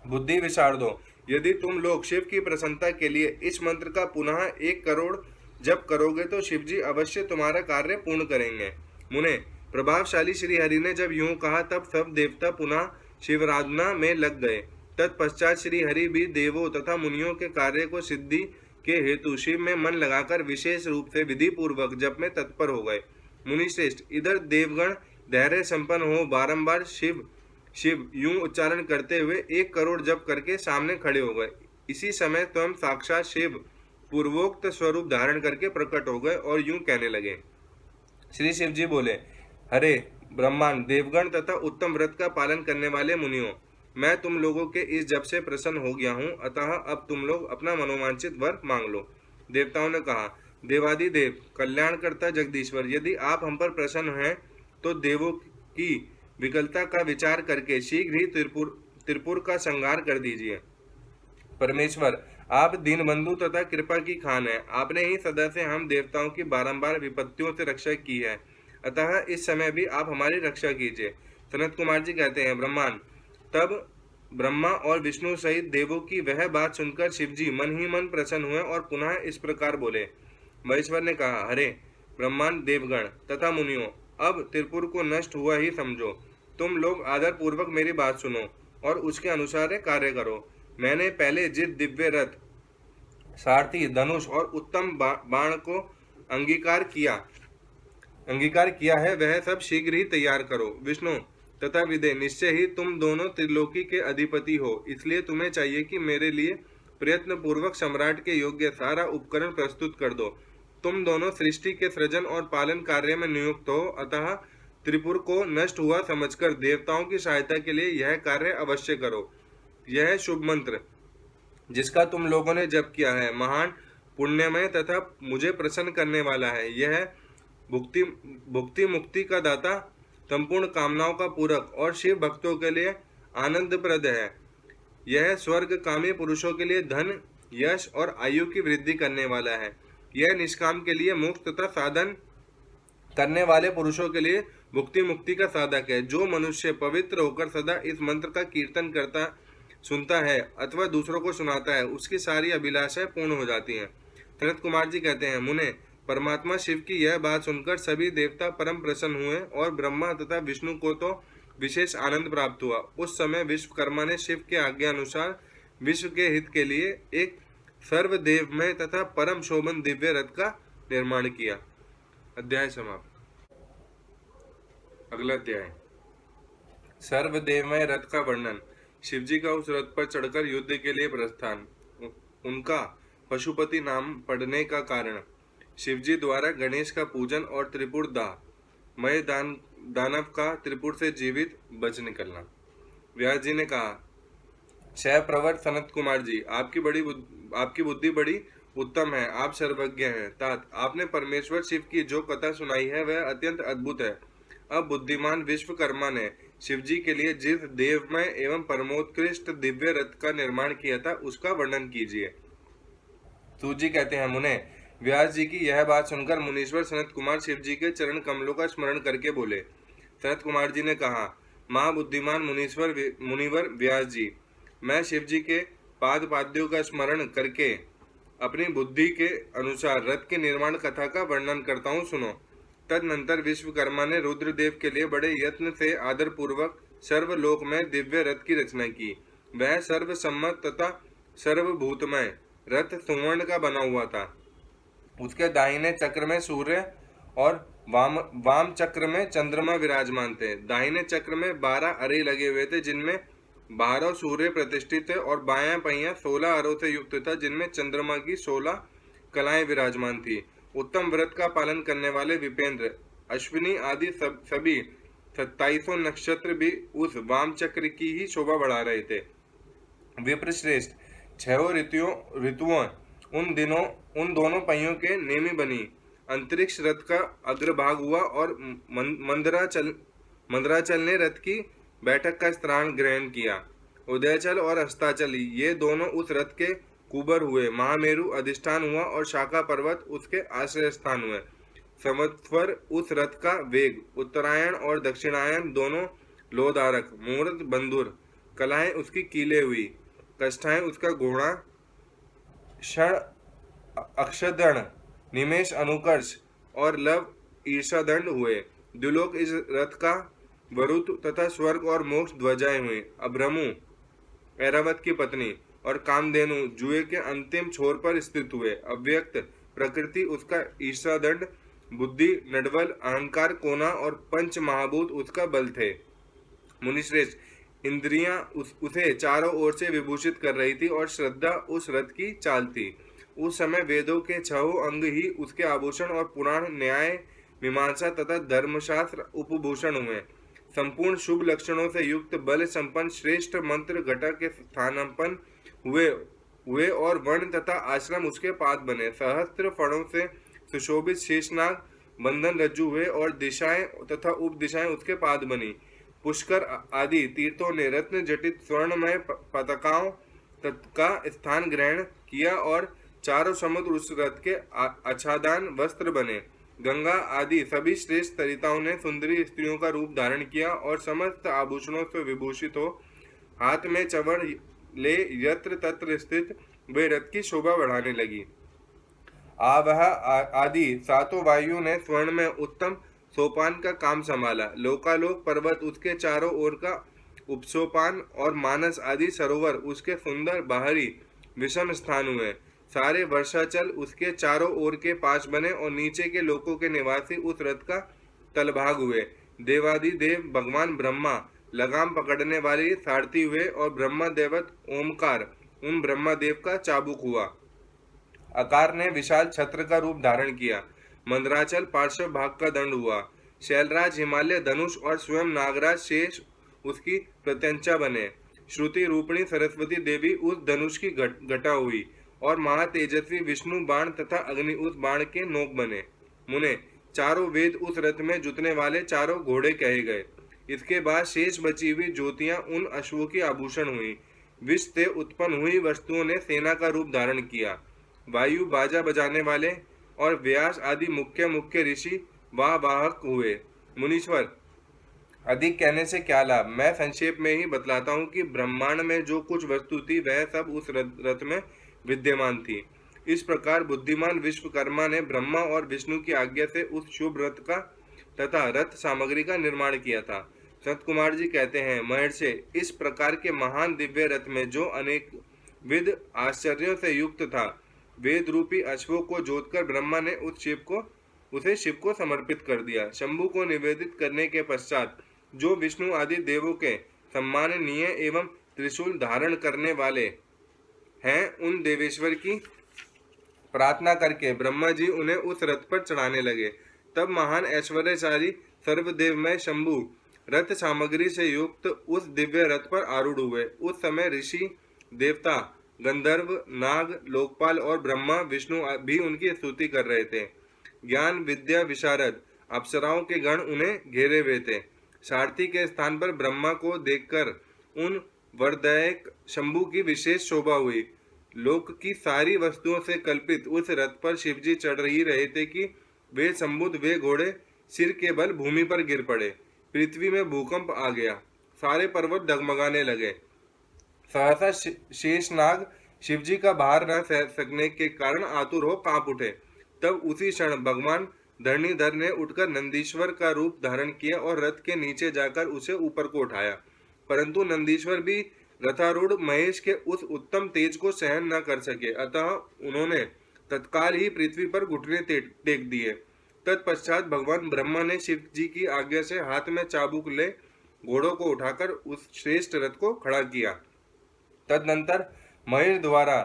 बुद्धि विशारदो, यदि तुम लोग शिव की प्रसन्नता के लिए इस मंत्र का पुनः 1 करोड़ जप करोगे तो शिवजी अवश्य तुम्हारा कार्य पूर्ण करेंगे। मुने, प्रभावशाली श्री हरि ने जब यूं कहा, तब सब देवता पुनः शिवराधना में लग गए। तत्पश्चात श्री हरि भी देवों तथा मुनियों के कार्य को सिद्धि के हेतु शिव में मन लगाकर विशेष रूप से विधि पूर्वक जप में तत्पर हो गए। मुनिश्रेष्ठ, इधर देवगण धैर्य संपन्न हो बारंबार शिव शिव यूं उच्चारण करते हुए 1 करोड़ जप करके सामने खड़े हो गए। इसी समय स्वयं साक्षात शिव पूर्वोक्त स्वरूप धारण करके प्रकट हो गए और यूं कहने लगे। श्री शिव जी बोले, हरे ब्रह्मांड, देवगण तथा उत्तम व्रत का पालन करने वाले मुनियों, मैं तुम लोगों के इस जप से प्रसन्न हो गया हूँ, अतः अब तुम लोग अपना मनोवांछित वर मांग लो। देवताओं ने कहा, देवादिदेव कल्याणकर्ता जगदीश्वर, यदि आप हम पर प्रसन्न हैं तो देवों की विकलता का विचार करके शीघ्र ही त्रिपुर का संहार कर दीजिए। परमेश्वर, आप दीनबंधु तथा कृपा की खान है। आपने ही सदा से हम देवताओं की बारंबार विपत्तियों से रक्षा की है, अतः इस समय भी आप हमारी रक्षा कीजिए। सनत कुमार जी कहते हैं, ब्रह्मांड, तब ब्रह्मा और विष्णु सहित देवों की वह बात सुनकर शिवजी मन ही मन प्रसन्न हुए और पुनः इस प्रकार बोले। महेश्वर ने कहा, हरे ब्रह्मांड, देवगण तथा मुनियों, अब त्रिपुर को नष्ट हुआ ही समझो। तुम लोग आदर पूर्वक मेरी बात सुनो और उसके अनुसार कार्य करो। मैंने पहले जिस दिव्य रथ, सारथी, धनुष और उत्तम बाण को अंगीकार किया है, वह सब शीघ्र ही तैयार करो। विष्णु तथा विदे, निश्चय ही तुम दोनों त्रिलोकी के अधिपति हो, इसलिए तुम्हें चाहिए कि मेरे लिए प्रयत्न पूर्वक सम्राट के योग्य सारा उपकरण प्रस्तुत कर दो। तुम दोनों सृष्टि के सृजन और पालन कार्य में नियुक्त हो, अतः त्रिपुर को नष्ट हुआ समझकर देवताओं की सहायता के लिए यह कार्य अवश्य करो। यह शुभ मंत्र जिसका तुम लोगों ने जप किया है, महान पुण्यमय तथा मुझे प्रसन्न करने वाला है। यह भुक्ति मुक्ति का दाता, संपूर्ण कामनाओं का पूरक और शिव भक्तों के लिए आनंदप्रद है। यह स्वर्ग कामी पुरुषों के लिए धन, यश और आयु की वृद्धि करने वाला है। यह निष्काम के लिए मोक्ष तथा साधन करने वाले पुरुषों के लिए भुक्ति मुक्ति का साधक है। जो मनुष्य पवित्र होकर सदा इस मंत्र का कीर्तन करता, सुनता है अथवा दूसरों को सुनाता है, उसकी सारी अभिलाषाएं पूर्ण हो जाती हैं। सनत कुमार जी कहते हैं, मुने, परमात्मा शिव की यह बात सुनकर सभी देवता परम प्रसन्न हुए और ब्रह्मा तथा विष्णु को तो विशेष आनंद प्राप्त हुआ। उस समय विश्वकर्मा ने शिव के आज्ञा अनुसार विश्व के हित के लिए एक सर्वदेवमय तथा परम शोभन दिव्य रथ का निर्माण किया। अध्याय समाप्त। अगला अध्याय, सर्वदेवमय रथ का वर्णन। शिवजी का उस रथ पर चढ़कर युद्ध के लिए प्रस्थान, उनका पशुपति नाम पड़ने का कारण, शिवजी द्वारा गणेश का पूजन और त्रिपुर मय दानव का त्रिपुर से जीवित बच निकलना। व्यास जी ने कहा, क्षय प्रवर सनत कुमार जी, आपकी बुद्धि बड़ी उत्तम है, आप सर्वज्ञ हैं। तात, आपने परमेश्वर शिव की जो कथा सुनाई है वह अत्यंत अद्भुत है। अब बुद्धिमान विश्वकर्मा ने शिवजी के लिए जिस देवमय एवं परमोत्कृष्ट दिव्य रथ का निर्माण किया था उसका वर्णन कीजिए। सूत जी कहते हैं, मुने, व्यास जी की यह बात सुनकर मुनीश्वर सनत कुमार शिव जी के चरण कमलों का स्मरण करके बोले। सनत कुमार जी ने कहा, महाबुद्धिमान मुनिवर व्यास जी, मैं शिव जी के पाद पाद्यों का स्मरण करके अपनी बुद्धि के अनुसार रथ के निर्माण कथा का वर्णन करता हूँ, सुनो। तदनंतर विश्वकर्मा ने रुद्रदेव के लिए बड़े यत्न से आदर पूर्वक सर्वलोक में दिव्य रथ की रचना की। वह सर्वसम्मत तथा सर्वभूतमय रथ सुवर्ण का बना हुआ था। उसके दाहिने चक्र में सूर्य और वाम चक्र में चंद्रमा विराजमान थे। दाहिने चक्र में 12 अरे लगे हुए थे जिनमें 12 सूर्य प्रतिष्ठित थे और बायां पहिया 16 अरों से युक्त था जिनमें चंद्रमा की 16 कलाएं विराजमान थी। उत्तम व्रत का पालन करने वाले विपेंद्र, अश्विनी आदि सभी 27 नक्षत्र भी उस वाम चक्र की ही शोभा बढ़ा रहे थे। विप्रश्रेष्ठ 6 ऋतुओं उन दोनों पहियों के नेमी बनी। अंतरिक्ष रथ का अग्रभाग हुआ और मंदराचल ने रथ की बैठक का स्थान ग्रहण किया। उदयचल और अस्ताचल ये दोनों उस रथ के कुबर हुए। महामेरु अधिष्ठान हुआ और शाखा पर्वत उसके आश्रय स्थान हुए। संवत्सर उस रथ का वेग, उत्तरायण और दक्षिणायन दोनों लोधारक, मुहूर्त बंधुर, कलाएं उसकी कीले हुई, कष्ठाएं उसका घोड़ा, क्षण अक्षदण, निमेश अनुकर्ष और लव ईर्षादंड हुए। द्युलोक इस रथ का वरुत तथा स्वर्ग और मोक्ष ध्वजाएं हुई। अभ्रमु ऐरावत की पत्नी और कामधेनु जुए के अंतिम छोर पर स्थित हुए। अव्यक्त प्रकृति उसका ईर्षादंड, बुद्धि नडवल, अहंकार कोना और पंच महाभूत उसका बल थे। मुनिश्रेष्ठ, इंद्रियां उसे चारों ओर से विभूषित कर रही थी और श्रद्धा उस रथ की चाल थी। उस समय वेदों के छहों अंग ही उसके आभूषण और पुराण, न्याय, मीमांसा तथा धर्मशास्त्र उपभूषण हुए। संपूर्ण शुभ लक्षणों से युक्त बल संपन्न श्रेष्ठ मंत्र घटक के स्थानापन्न हुए हुए और वर्ण तथा आश्रम उसके पाद बने। सहस्त्र फणों से सुशोभित शेषनाग बंधन रज्जु हुए और दिशाएं तथा उपदिशाएं उसके पाद बनी। पुष्कर आदि तीर्थों ने रत्न जटित स्वर्णमय पताकाओं का स्थान ग्रहण किया और चारों समुद्र उस रथ के आच्छादन वस्त्र बने। गंगा आदि सभी श्रेष्ठ सरिताओं ने सुंदरी स्त्रियों का रूप धारण किया और समस्त आभूषणों से विभूषित हो हाथ में चवड़ ले यत्र तत्र स्थित वे रथ की शोभा बढ़ाने लगी। आवह आदि सातों वायु ने स्वर्ण में उत्तम सोपान का काम संभाला। लोकालोक पर्वत उसके चारों ओर का उपसोपान और मानस आदि सरोवर उसके सुंदर बाहरी विषम स्थान हुए। सारे वर्षाचल उसके चारों ओर के पास बने और नीचे के लोकों के निवासी उस रथ का तलभाग हुए। देवादि देव भगवान ब्रह्मा लगाम पकड़ने वाले सारथी हुए और ब्रह्मा देवत ओमकार उन ब्रह्मादेव का चाबुक हुआ। आकार ने विशाल छत्र का रूप धारण किया। मंदराचल पार्श्व भाग का दंड हुआ। शैलराज हिमालय धनुष और स्वयं नागराज शेष उसकी प्रत्यंचा बने। श्रुति रूपिणी सरस्वती देवी उस धनुष की घटा हुई और महातेजस्वी विष्णु बाण तथा अग्नि उस बाण के नोक बने। मुने चारों वेद उस रथ में जुतने वाले चारों घोड़े कहे गए। इसके बाद शेष बची हुई ज्योतियां उन अश्वों की आभूषण हुई। विष से उत्पन्न हुई वस्तुओं ने सेना का रूप धारण किया। वायु बाजा बजाने वाले और व्यास आदि मुख्य मुख्य ऋषि वाहक हुए। मुनीश्वर, अधिक कहने से क्या लाभ, मैं संक्षेप में ही बतलाता हूँ कि ब्रह्मांड में जो कुछ वस्तु थी वह सब उस रथ में विद्यमान थी। इस प्रकार बुद्धिमान विश्वकर्मा ने ब्रह्मा और विष्णु की आज्ञा से उस शुभ रथ का तथा रथ सामग्री का निर्माण किया था। सनत कुमार जी कहते हैं, महर्षि, इस प्रकार के महान दिव्य रथ में जो अनेक विध आश्चर्यों से युक्त था, वेद रूपी अश्वों को जोतकर ब्रह्मा ने उसे शिव को समर्पित कर दिया। शंभु को निवेदित करने के पश्चात जो विष्णु आदि देवों के सम्माननीय एवं त्रिशूल धारण करने वाले हैं, उन देवेश्वर की प्रार्थना करके ब्रह्मा जी उन्हें उस रथ पर चढ़ाने लगे। तब महान ऐश्वर्यशाली सर्वदेवमय शंभु रथ सामग्री से युक्त उस दिव्य रथ पर आरूढ़ हुए। उस समय ऋषि, देवता, गंधर्व, नाग, लोकपाल और ब्रह्मा विष्णु भी उनकी स्तुति कर रहे थे। ज्ञान विद्या विशारद अप्सराओं के गण उन्हें घेरे हुए थे। सारथी के स्थान पर ब्रह्मा को देखकर उन वरदायक शंभु की विशेष शोभा हुई। लोक की सारी वस्तुओं से कल्पित उस रथ पर शिवजी चढ़ ही रहे थे कि वे संबुद्ध वे घोड़े सिर के बल भूमि पर गिर पड़े। पृथ्वी में भूकंप आ गया, सारे पर्वत डगमगाने लगे। सहसा शेषनाग शिवजी का भार न सह सकने के कारण आतुर हो कांप उठे। तब उसी क्षण भगवान धरणीधर ने उठकर नंदीश्वर का रूप धारण किया और रथ के नीचे जाकर उसे ऊपर को उठाया। परंतु नंदीश्वर भी रथारूढ़ महेश के उस उत्तम तेज को सहन न कर सके, अतः उन्होंने तत्काल ही पृथ्वी पर घुटने टेक दिए। तत्पश्चात भगवान ब्रह्मा ने शिव जी की आज्ञा से हाथ में चाबुक ले घोड़ों को उठाकर उस श्रेष्ठ रथ को खड़ा किया। तदनंतर महेश द्वारा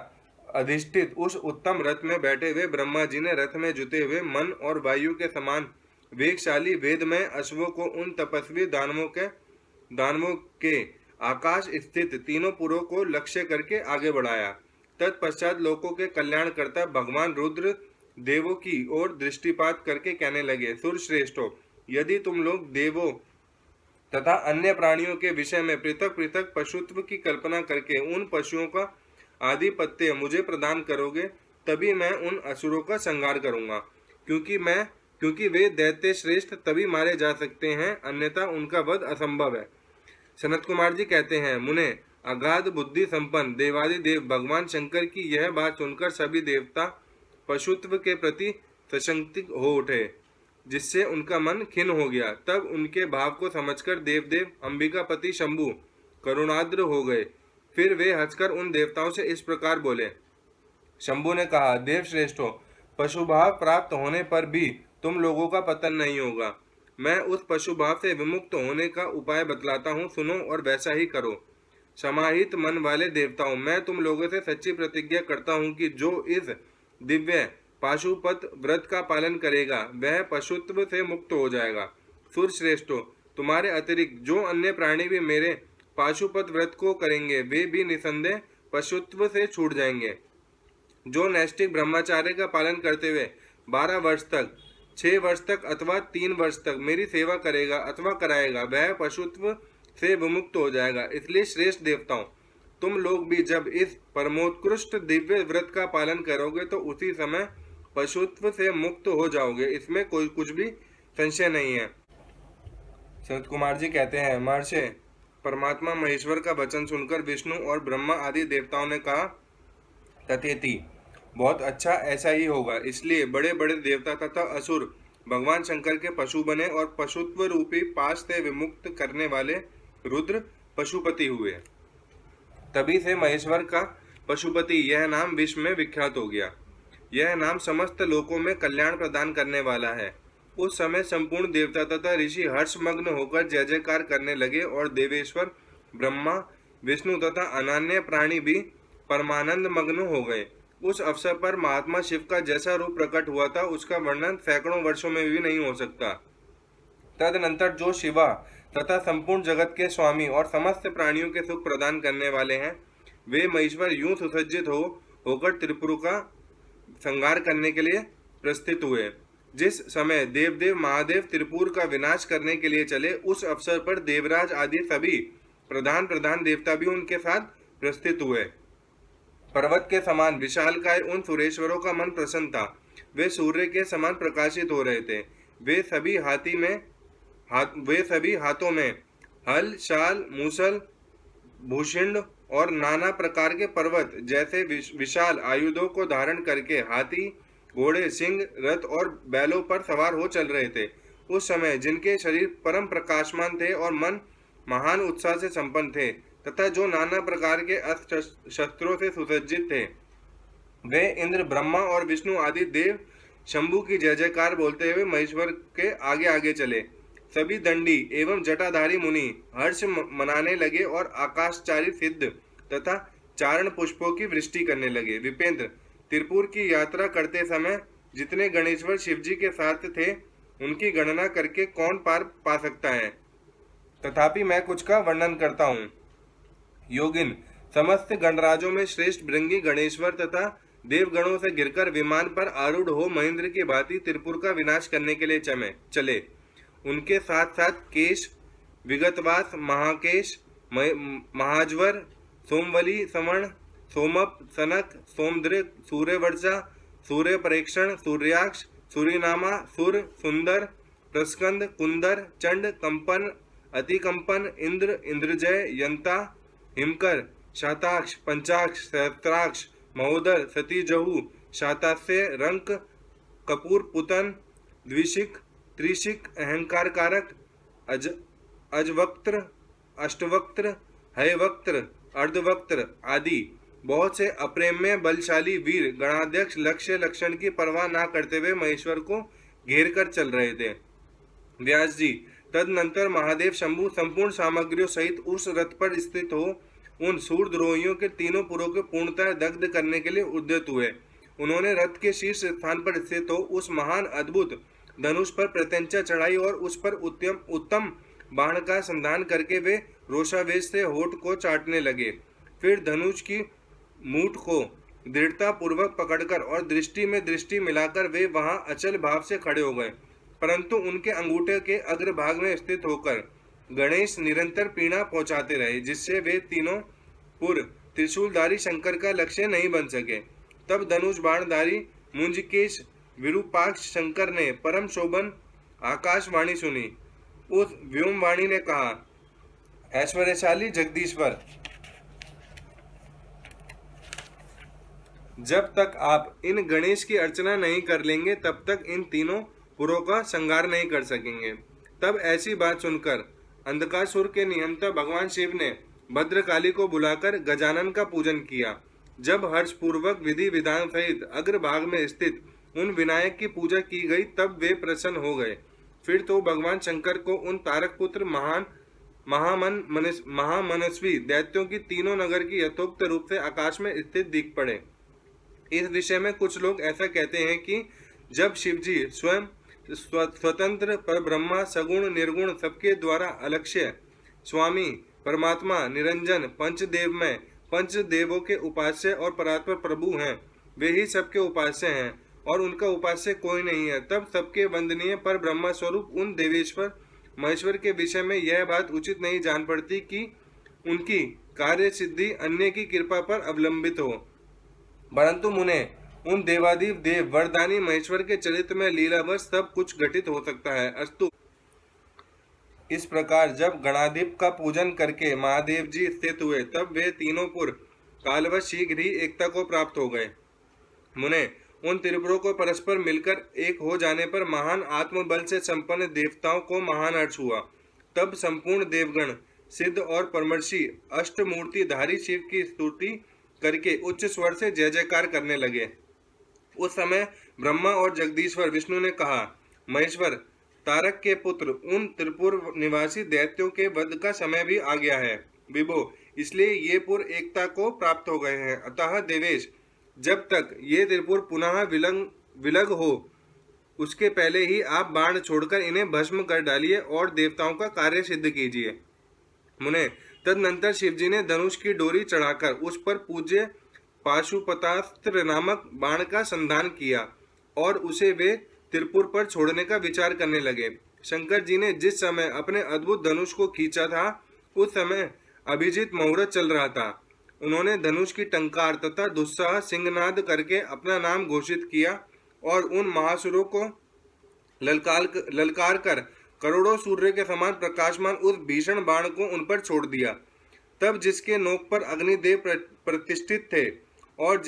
अधिष्ठित उस उत्तम रथ में बैठे हुए ब्रह्मा जी ने रथ में जुटे हुए मन और वायु के समान वेगशाली वेदमय अश्वों को उन तपस्वी दानवों के आकाश स्थित तीनों पुरों को लक्ष्य करके आगे बढ़ाया। तत्पश्चात लोकों के कल्याणकर्ता भगवान रुद्र देवों की ओर दृष्टिपात करके कहने लगे, सुरश्रेष्ठों, यदि तुम लोग देवों तथा अन्य प्राणियों के विषय में पृथक पृथक पशुत्व की कल्पना करके उन पशुओं का आधिपत्य मुझे प्रदान करोगे, तभी मैं उन असुरों का संहार करूंगा। क्योंकि वे दैत्य श्रेष्ठ तभी मारे जा सकते हैं, अन्यथा उनका वध असंभव है। सनत कुमार जी कहते हैं, मुने, अगाध बुद्धि संपन्न देवादि देव भगवान शंकर की यह बात सुनकर सभी देवता पशुत्व के प्रति सशंकित हो उठे, जिससे उनका मन खिन्न हो गया। तब उनके भाव को समझकर देवदेव अंबिकापति शंभु करुणाद्र हो गए। फिर वे हंसकर उन देवताओं से इस प्रकार बोले। शंभु ने कहा, देव श्रेष्ठों, पशुभाव प्राप्त होने पर भी तुम लोगों का पतन नहीं होगा। मैं उस पशु भाव से विमुक्त होने का उपाय बतलाता हूँ, सुनो और वैसा ही करो। समाहित मन वाले देवताओं, मैं तुम लोगों से सच्ची प्रतिज्ञा करता हूँ कि जो इस दिव्य पाशुपत व्रत का पालन करेगा वह पशुत्व से मुक्त हो जाएगा। सुर श्रेष्ठो, तुम्हारे अतिरिक्त जो अन्य प्राणी भी मेरे पाशुपत व्रत को करेंगे वे भी निसंदेह पशुत्व से छूट जाएंगे। जो नैष्ठिक ब्रह्मचार्य का पालन करते हुए 12 वर्ष तक, 6 वर्ष तक अथवा 3 वर्ष तक मेरी सेवा करेगा अथवा कराएगा वह पशुत्व से विमुक्त हो जाएगा। इसलिए श्रेष्ठ देवताओं, तुम लोग भी जब इस परमोत्कृष्ट दिव्य व्रत का पालन करोगे तो उसी समय पशुत्व से मुक्त हो जाओगे, इसमें कोई कुछ भी संशय नहीं है। सनत कुमार जी कहते हैं, महर्षि, परमात्मा महेश्वर का वचन सुनकर विष्णु और ब्रह्मा आदि देवताओं ने कहा, तथेति, बहुत अच्छा, ऐसा ही होगा। इसलिए बड़े बड़े देवता तथा असुर भगवान शंकर के पशु बने और पशुत्व रूपी पाश से विमुक्त करने वाले रुद्र पशुपति हुए। तभी से महेश्वर का पशुपति यह नाम विश्व में विख्यात हो गया। यह नाम समस्त लोकों में कल्याण प्रदान करने वाला है। उस समय संपूर्ण देवता तथा ऋषि हर्षमग्न होकर जय जयकार करने लगे और देवेश्वर ब्रह्मा, विष्णु तथा अनन्य प्राणी भी परमानंद मग्न हो गए। उस अवसर पर महात्मा शिव का जैसा रूप प्रकट हुआ था उसका वर्णन सैकड़ों वर्षों में भी नहीं हो सकता। तदनंतर जो शिवा तथा संपूर्ण जगत के स्वामी और समस्त प्राणियों के सुख प्रदान करने वाले हैं, वे महेश्वर यूं सुसज्जित होकर त्रिपुर का संहार करने के लिए प्रस्थित हुए। जिस समय देवदेव महादेव त्रिपुर का विनाश करने के लिए चले, उस अवसर पर देवराज आदि सभी प्रधान प्रधान देवता भी उनके साथ प्रस्थित हुए। पर्वत के समान विशालकाय उन सुरेश्वरों का मन प्रसन्न था। वे सूर्य के समान प्रकाशित हो रहे थे। वे सभी हाथों में हल, शाल, मूसल, भूषिंड और नाना प्रकार के पर्वत जैसे विशाल आयुधों को धारण करके हाथी, घोड़े, सिंह, रथ और बैलों पर सवार हो चल रहे थे। उस समय जिनके शरीर परम प्रकाशमान थे और मन महान उत्साह से संपन्न थे तथा जो नाना प्रकार के अस्त्र शस्त्रों से सुसज्जित थे, वे इंद्र, ब्रह्मा और विष्णु आदि देव शंभु की जय जयकार बोलते हुए महेश्वर के आगे आगे चले। सभी दंडी एवं जटाधारी मुनि हर्ष मनाने लगे और आकाशचारी सिद्ध तथा चारण पुष्पों की वृष्टि करने लगे। विपेंद्र, त्रिपुर की यात्रा करते समय जितने गणेश्वर शिवजी के साथ थे उनकी गणना करके कौन पार पा सकता है, तथापि मैं कुछ का वर्णन करता हूँ। योगिन, समस्त गणराजों में श्रेष्ठ भृंगी गणेश्वर तथा देवगणों से गिरकर विमान पर आरूढ़ हो महेंद्र की भांति त्रिपुर का विनाश करने के लिए चले। उनके साथ साथ केश, विगतवास, महाकेश, महाज्वर, सोमवली, सवर्ण, सोमप, सनक, सोमदृक, सूर्यवर्चा, सूर्य परेक्षण, सूर्याक्ष, सूर्यनामा, सुर, सुंदर, प्रस्कंद, कुंदर, चंड, कंपन, अतिकंपन, इंद्र, इंद्रजय, यंता, हिमकर, शाताक्ष, पंचाक्ष, सहस्त्राक्ष, महोदर, सतीजहु, शातास्य, रंक, कपूर, पुतन, द्विशिक, त्रिशिक, अहंकार कारक, अजवक्त्र, अष्टवक्त्र, हयवक्त्र, अर्धवक्त्र आदि बहुत से अप्रेम्य बलशाली वीर गणाध्यक्ष लक्ष्य लक्षण की परवाह न करते हुए महेश्वर को घेर कर चल रहे थे। व्यास जी, तदनंतर महादेव शंभु संपूर्ण सामग्रियों सहित उस रथ पर स्थित हो उन सूरद्रोहियों के तीनों पुरों को पूर्णतः दग्ध करने के लिए उद्यत हुए। उन्होंने रथ के शीर्ष स्थान पर स्थित हो उस महान अद्भुत धनुष पर प्रत्यंचा चढ़ाई और उस पर उत्तम बाण का संधान करके वे रोषावेश से होठ को चाटने लगे। फिर धनुष की मूठ को दृढ़ता पूर्वक पकड़कर और दृष्टि में दृष्टि मिलाकर वे वहां अचल भाव से खड़े हो गए, परंतु उनके अंगूठे के अग्रभाग में स्थित होकर गणेश निरंतर पीड़ा पहुंचाते रहे, जिससे वे तीनों पुर त्रिशूलधारी शंकर का लक्ष्य नहीं बन सके। तब धनुष बाणधारी मुंजकेश विरूपाक्ष शंकर ने परम शोभन आकाशवाणी सुनी। उस व्योमवाणी ने कहा, ऐश्वर्यशाली जगदीश्वर, जब तक आप इन गणेश की अर्चना नहीं कर लेंगे तब तक इन तीनों पुरों का संहार नहीं कर सकेंगे। तब ऐसी बात सुनकर अंधकासुर के निहंता भगवान शिव ने भद्रकाली को बुलाकर गजानन का पूजन किया। जब हर्षपूर्वक विधि विधान सहित अग्रभाग में स्थित उन विनायक की पूजा की गई तब वे प्रसन्न हो गए फिर तो भगवान शंकर को उन तारक पुत्र महामनस्वी दैत्यों की तीनों नगर की यथोक्त रूप से आकाश में स्थित दिख पड़े। इस विषय में कुछ लोग ऐसा कहते हैं कि जब शिवजी स्वयं स्वतंत्र पर ब्रह्मा सगुण निर्गुण सबके द्वारा अलक्ष्य स्वामी परमात्मा निरंजन पंचदेव में पंचदेवों के उपास्य और परात्पर प्रभु हैं, वे ही सबके उपास्य हैं और उनका उपास्य कोई नहीं है, तब सबके वंदनीय पर ब्रह्मा स्वरूप उन देवेश्वर महेश्वर के विषय में यह बात उचित नहीं जान पड़ती कि उनकी कार्य सिद्धि अन्य की कृपा पर अवलंबित हो, परंतु मुने उन देवादिव देव वरदानी महेश्वर के चरित्र में लीलावश सब कुछ घटित हो सकता है। अस्तु। इस प्रकार जब गणाधिप का पूजन करके महादेव जी स्थित हुए, तब वे तीनों पुर कालवश शीघ्र ही एकता को प्राप्त हो गए। मुने उन त्रिपुरों को परस्पर मिलकर एक हो जाने पर महान आत्मबल से संपन्न देवताओं को महान हर्ष हुआ। तब संपूर्ण देवगण सिद्ध और परमर्षि अष्टमूर्तिधारी शिव की स्तुति करके उच्च स्वर से जय जयकार करने लगे। उस समय ब्रह्मा और जगदीश्वर विष्णु ने कहा, महेश्वर तारक के पुत्र उन त्रिपुर निवासी दैत्यों के वध का समय भी आ गया है विभो, इसलिए ये पुर एकता को प्राप्त हो गए हैं। अतः देवेश, जब तक ये त्रिपुर पुनः विलग हो उसके पहले ही आप बाण छोड़कर इन्हें भस्म कर डालिए और देवताओं का कार्य सिद्ध कीजिए। मुने तदनंतर शिवजी ने धनुष की डोरी चढ़ाकर उस पर पूज्य पाशुपतास्त्र नामक बाण का संधान किया और उसे वे त्रिपुर पर छोड़ने का विचार करने लगे। शंकर जी ने जिस समय अपने अद्भुत धनुष को खींचा था, उस समय अभिजीत मुहूर्त चल रहा था। उन्होंने धनुष की टंकार तथा दुस्साह सिंहनाद करके अपना नाम घोषित किया और उन महासुरों को ललकार कर करोड़ों सूर्य के समान प्रकाशमान उस भीषण बाण को उन पर छोड़ दिया। तब जिसके नोक पर अग्निदेव प्रतिष्ठित थे और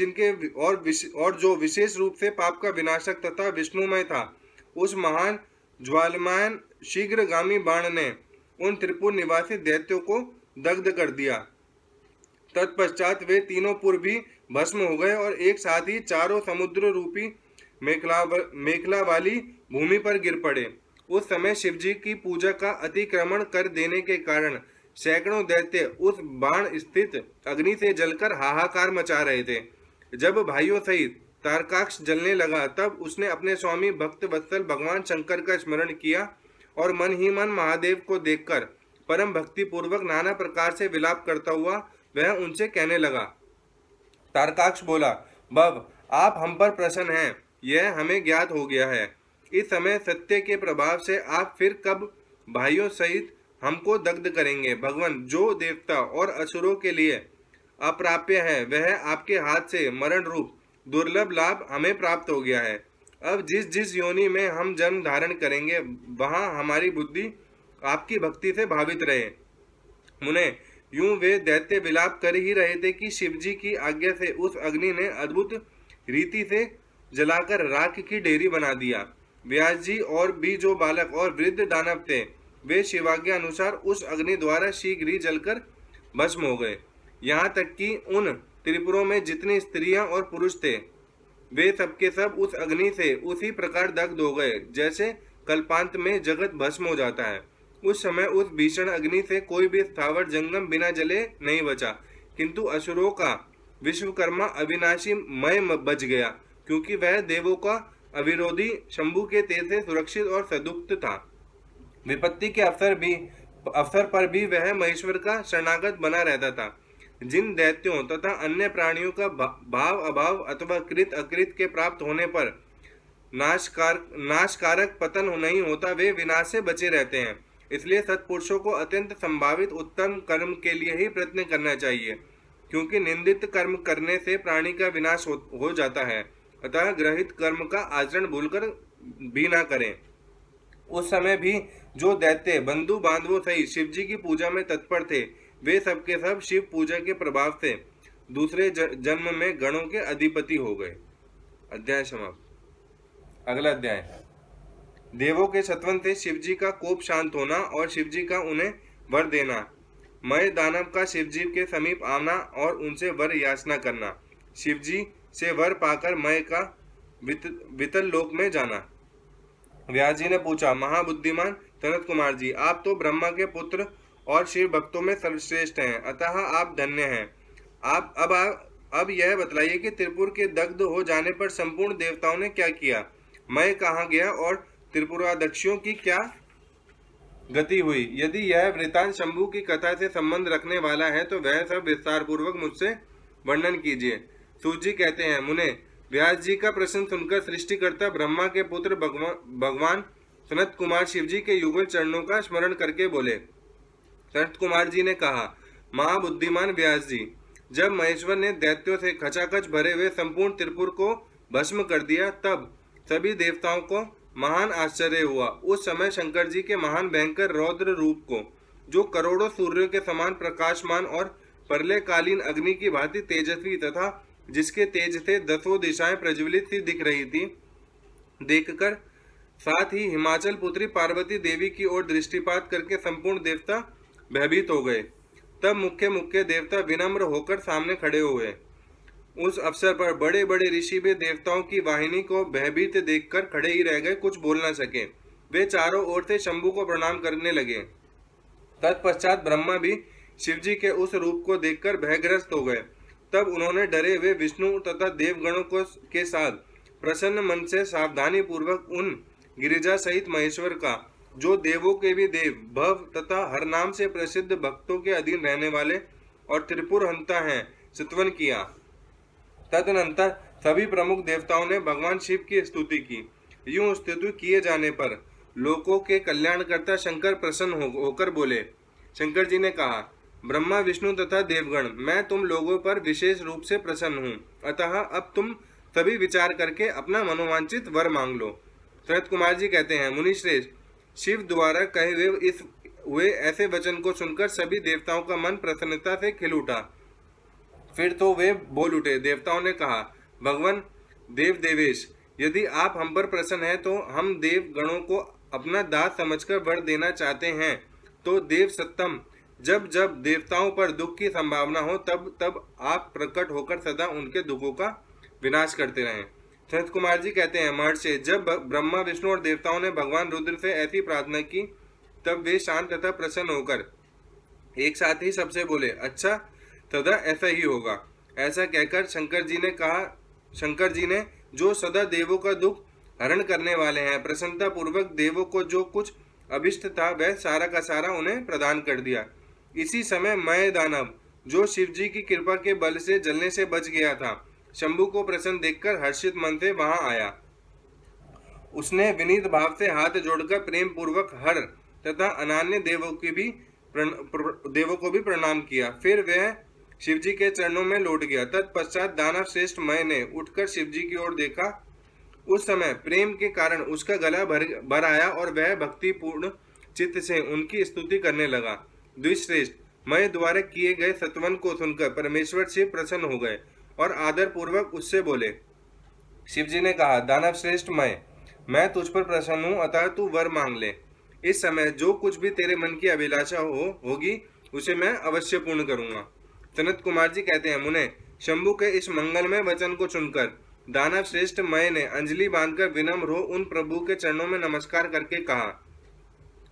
जो विशेष रूप से पाप का विनाशक तथा विष्णुमय था, उस महान ज्वालमायन शीघ्रगामी बाण ने उन त्रिपुर निवासी दैत्यों को दग्ध कर दिया। तत्पश्चात वे तीनों पुर भी भस्म हो गए और एक साथ ही चारों समुद्र रूपी मेखला वाली भूमि पर गिर पड़े। उस समय शिवजी की पूजा का अतिक्रमण कर देने के कारण सैकड़ों दैत्य उस बाण स्थित अग्नि से जलकर हाहाकार मचा रहे थे। जब भाइयों सहित तारकाक्ष जलने लगा, तब उसने अपने स्वामी भक्त वत्सल भगवान शंकर का स्मरण किया और मन ही मन महादेव को देखकर परम भक्ति पूर्वक नाना प्रकार से विलाप करता हुआ वह उनसे कहने लगा। तारकाक्ष बोला, बब आप हम पर प्रसन्न हैं, यह हमें ज्ञात हो गया है। इस समय सत्य के प्रभाव से आप फिर कब भाइयों सहित हमको दग्ध करेंगे। भगवान, जो देवता और असुरों के लिए अप्राप्य है, वह आपके हाथ से मरण रूप दुर्लभ लाभ हमें प्राप्त हो गया है। अब जिस जिस योनि में हम जन्म धारण करेंगे, वहां हमारी बुद्धि आपकी भक्ति से भावित रहे। मुने यूं वे दैत्य विलाप कर ही रहे थे कि शिवजी की आज्ञा से उस अग्नि ने अद्भुत रीति से जलाकर राख की ढेरी बना दिया। व्यास जी और भी जो बालक और वृद्ध दानव थे, वे शिवाज्ञा अनुसार उस अग्नि द्वारा शीघ्र ही जलकर भस्म हो गए। यहाँ तक कि उन त्रिपुरों में जितनी स्त्रियां और पुरुष थे, वे सबके सब उस अग्नि से उसी प्रकार दग्ध हो गए जैसे कल्पांत में जगत भस्म हो जाता है। उस समय उस भीषण अग्नि से कोई भी स्थावर जंगम बिना जले नहीं बचा, किंतु असुरों का विश्वकर्मा अविनाशी मय बच गया, क्योंकि वह देवों का अविरोधी शंभु के तेज से सुरक्षित और सदुक्त था। विपत्ति के अवसर पर भी वह महेश्वर का शरणागत बना रहता था। जिन दैत्यों तथा अन्य प्राणियों का भाव अभाव अथवा कृत अकृत के प्राप्त होने पर नाशकारक पतन नहीं होता, वे विनाश से बचे रहते हैं। इसलिए सत्पुरुषों को अत्यंत संभावित उत्तम कर्म के लिए ही प्रयत्न करना चाहिए, क्योंकि निंदित कर्म करने से प्राणी का विनाश हो जाता है। अतः ग्रहित कर्म का आचरण भूलकर भी ना करें। उस समय भी जो दैत्य बंधु बांधवों सहित शिवजी की पूजा में तत्पर थे, वे सबके सब शिव पूजा के प्रभाव से दूसरे जन्म में गणों के अधिपति हो गए। अध्याय समाप्त। अगला अध्याय, देवों के सत्वन से शिवजी का कोप शांत होना और शिवजी का उन्हें वर देना। मय दानव का शिवजी के समीप आना और उनसे वर याचना करना। शिवजी से वर पाकर मय का वितल लोक में जाना। व्यास जी ने पूछा, महाबुद्धिमान सनत कुमार जी, आप तो ब्रह्मा के पुत्र और शिव भक्तों में सर्वश्रेष्ठ हैं, अतः आप धन्य हैं। अब यह बतलाइए कि त्रिपुर के दग्ध हो जाने पर संपूर्ण देवताओं ने क्या किया, मैं कहाँ गया और त्रिपुरादक्षियों की क्या गति हुई। यदि यह वृतांत शंभु की कथा से संबंध रखने वाला है तो वह सब विस्तार पूर्वक मुझसे वर्णन कीजिए। सूत जी कहते हैं, मुने, व्यास जी का प्रश्न सुनकर सृष्टिकर्ता ब्रह्मा के पुत्र भगवान सनत कुमार शिव जी के युगल चरणों का स्मरण करके बोले। सनत कुमार जी ने कहा, महाबुद्धिमान व्यास जी, जब महेश्वर ने दैत्यों से खचाखच भरे हुए संपूर्ण त्रिपुर को भस्म कर दिया, तब सभी देवताओं को महान आश्चर्य हुआ। उस समय शंकर जी के महान भयंकर रौद्र रूप को, जो करोड़ों सूर्यों के समान प्रकाशमान और प्रलयकालीन अग्नि की भांति तेजस्वी तथा जिसके तेज से दसों दिशाएं प्रज्वलित सी दिख रही थी, देखकर साथ ही हिमाचल पुत्री पार्वती देवी की ओर दृष्टिपात करके संपूर्ण देवता भयभीत हो गए। तब मुख्य मुख्य देवता विनम्र होकर सामने खड़े हुए। उस अवसर पर बड़े बड़े ऋषि भी देवताओं की वाहिनी को भयभीत देखकर खड़े ही रह गए, कुछ बोल न सके। वे चारों ओर से शंभु को प्रणाम करने लगे। तत्पश्चात ब्रह्मा भी शिव जी के उस रूप को देखकर भयग्रस्त हो गए। तब उन्होंने डरे हुए विष्णु तथा देवगणों को के साथ प्रसन्न मन से सावधानी पूर्वक उन गिरिजा सहित महेश्वर का, जो देवों के भी देव, भव तथा हर नाम से प्रसिद्ध भक्तों के अधीन रहने वाले और त्रिपुर हंता हैं, स्तवन किया। तदनंतर सभी प्रमुख देवताओं ने भगवान शिव की स्तुति की। यूं स्तुति किए जाने पर लोकों के कल्याणकर्ता शंकर प्रसन्न होकर बोले। शंकर जी ने कहा, ब्रह्मा विष्णु तथा देवगण, मैं तुम लोगों पर विशेष रूप से प्रसन्न हूँ, अतः अब तुम सभी विचार करके अपना मनोवांछित वर मांग लो। सनत कुमार जी कहते हैं, मुनिश्रेष्ठ, शिव द्वारा कहे हुए ऐसे वचन को सुनकर सभी देवताओं का मन प्रसन्नता से खिल उठा। फिर तो वे बोल उठे। देवताओं ने कहा, भगवान देव देवेश, यदि आप हम पर प्रसन्न हैं तो हम देव गणों को अपना दास समझकर वर देना चाहते हैं। तो देव सत्तम, जब जब देवताओं पर दुख की संभावना हो तब तब आप प्रकट होकर सदा उनके दुखों का विनाश करते रहें। सनत कुमार जी कहते हैं, महर्षि, जब ब्रह्मा विष्णु और देवताओं ने भगवान रुद्र से ऐसी प्रार्थना की, तब वे शांत तथा प्रसन्न होकर एक साथ ही सबसे बोले, अच्छा, सदा ऐसा ही होगा। ऐसा कहकर शंकर जी ने जो सदा देवों का दुख हरण करने वाले हैं, प्रसन्नता पूर्वक देवों को जो कुछ अभिष्ट था वह सारा का सारा उन्हें प्रदान कर दिया। इसी समय मय दानव, जो शिव जी की कृपा के बल से जलने से बच गया था, शंभु को प्रसन्न देखकर हर्षित मन से वहां आया। उसने विनीत भाव से हाथ जोड़कर प्रेम पूर्वक हर तथा अनान्य देवों को भी प्रणाम किया। फिर वह शिवजी के चरणों में लौट गया। तत्पश्चात दानव श्रेष्ठ मय ने उठकर शिवजी की ओर देखा। उस समय प्रेम के कारण उसका गला भर आया और वह भक्तिपूर्ण चित्त से उनकी स्तुति करने लगा। द्विश्रेष्ठ मय द्वारा किए गए सत्वन को सुनकर परमेश्वर शिव प्रसन्न हो गए और आदर पूर्वक उससे बोले। शिवजी ने कहा, दानव श्रेष्ठ मय, मैं तुझ पर प्रसन्न हूँ, अतः तू वर मांग ले। इस समय जो कुछ भी तेरे मन की अभिलाषा होगी उसे मैं अवश्य पूर्ण करूंगा। सनत कुमार जी कहते हैं, मुने, शंभु के इस मंगलमय वचन को सुनकर दानव श्रेष्ठ मय ने अंजलि बांधकर विनम्र हो उन प्रभु के चरणों में नमस्कार करके कहा।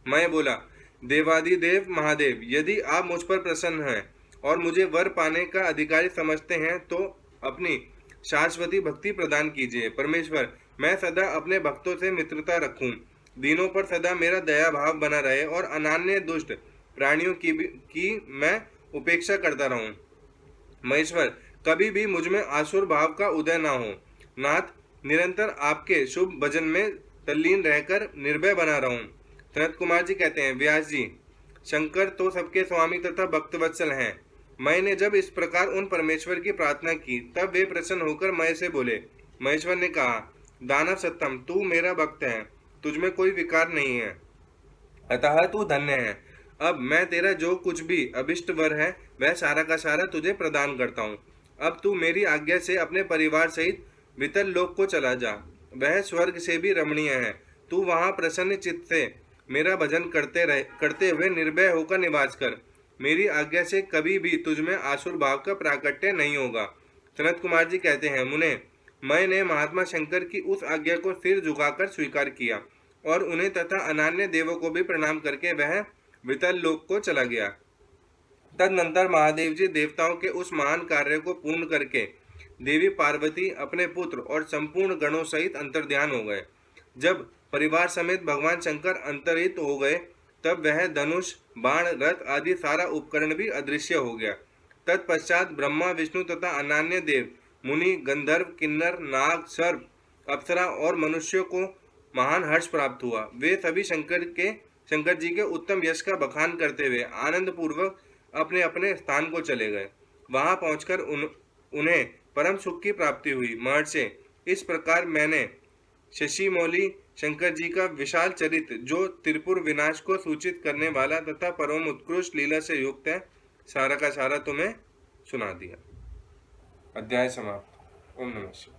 मय बोला, देवादिदेव महादेव, यदि आप मुझ पर प्रसन्न हैं और मुझे वर पाने का अधिकारी समझते हैं तो अपनी शाश्वती भक्ति प्रदान कीजिए। परमेश्वर, मैं सदा अपने भक्तों से मित्रता रखूं, दीनों पर सदा मेरा दया भाव बना रहे और अनान्य दुष्ट प्राणियों की मैं उपेक्षा करता रहूं। महेश्वर, कभी भी मुझ में आसुर भाव का उदय ना हो। नाथ, निरंतर आपके शुभ भजन में तल्लीन रहकर निर्भय बना रहूं। सनत कुमार जी कहते हैं, व्यास जी, शंकर तो सबके स्वामी तथा भक्तवत्सल हैं। मैंने जब इस प्रकार उन परमेश्वर की प्रार्थना की तब वे प्रसन्न होकर मय से बोले। महेश्वर ने कहा, दानव सत्तम, तू मेरा भक्त है, तुझमें कोई विकार नहीं है, अतः तू धन्य है। अब मैं तेरा जो कुछ भी अभिष्ट वर है वह सारा का सारा तुझे प्रदान करता हूँ। अब तू मेरी आज्ञा से अपने परिवार सहित वितल लोक को चला जा, वह स्वर्ग से भी रमणीय है। तू वहाँ प्रसन्न चित्त से मेरा भजन करते हुए निर्भय होकर निवास कर। मेरी आज्ञा से कभी भी तुझमें आसुर भाव का प्राकट्य नहीं होगा। सनत कुमार जी कहते हैं, मुने, मैंने महात्मा शंकर की उस आज्ञा को सिर झुकाकर स्वीकार किया और उन्हें तथा अनान्य देवों को भी प्रणाम करके वह वितल लोक को चला गया। तदनंतर महादेव जी देवताओं के उस महान कार्य को पूर्ण करके देवी पार्वती अपने पुत्र और संपूर्ण गणों सहित अंतर्ध्यान हो गए। जब परिवार समेत भगवान शंकर अंतर्हित हो गए तब वह धनुष, बाण, रथ आदि सारा उपकरण भी अदृश्य हो गया। तत्पश्चात ब्रह्मा, विष्णु तथा अनान्य देव, मुनि, गंधर्व, किन्नर, नाग, सर्प, अप्सरा और मनुष्यों को महान हर्ष प्राप्त हुआ। वे सभी शंकर जी के उत्तम यश का बखान करते हुए आनंद पूर्वक अपने अपने स्थान को चले गए। वहां पहुंचकर उन्हें परम सुख की प्राप्ति हुई। महर्षि, इस प्रकार मैंने शशि मौली शंकर जी का विशाल चरित्र, जो त्रिपुर विनाश को सूचित करने वाला तथा परम उत्कृष्ट लीला से युक्त है, सारा का सारा तुम्हें सुना दिया। अध्याय समाप्त। ओम नमः शिवाय।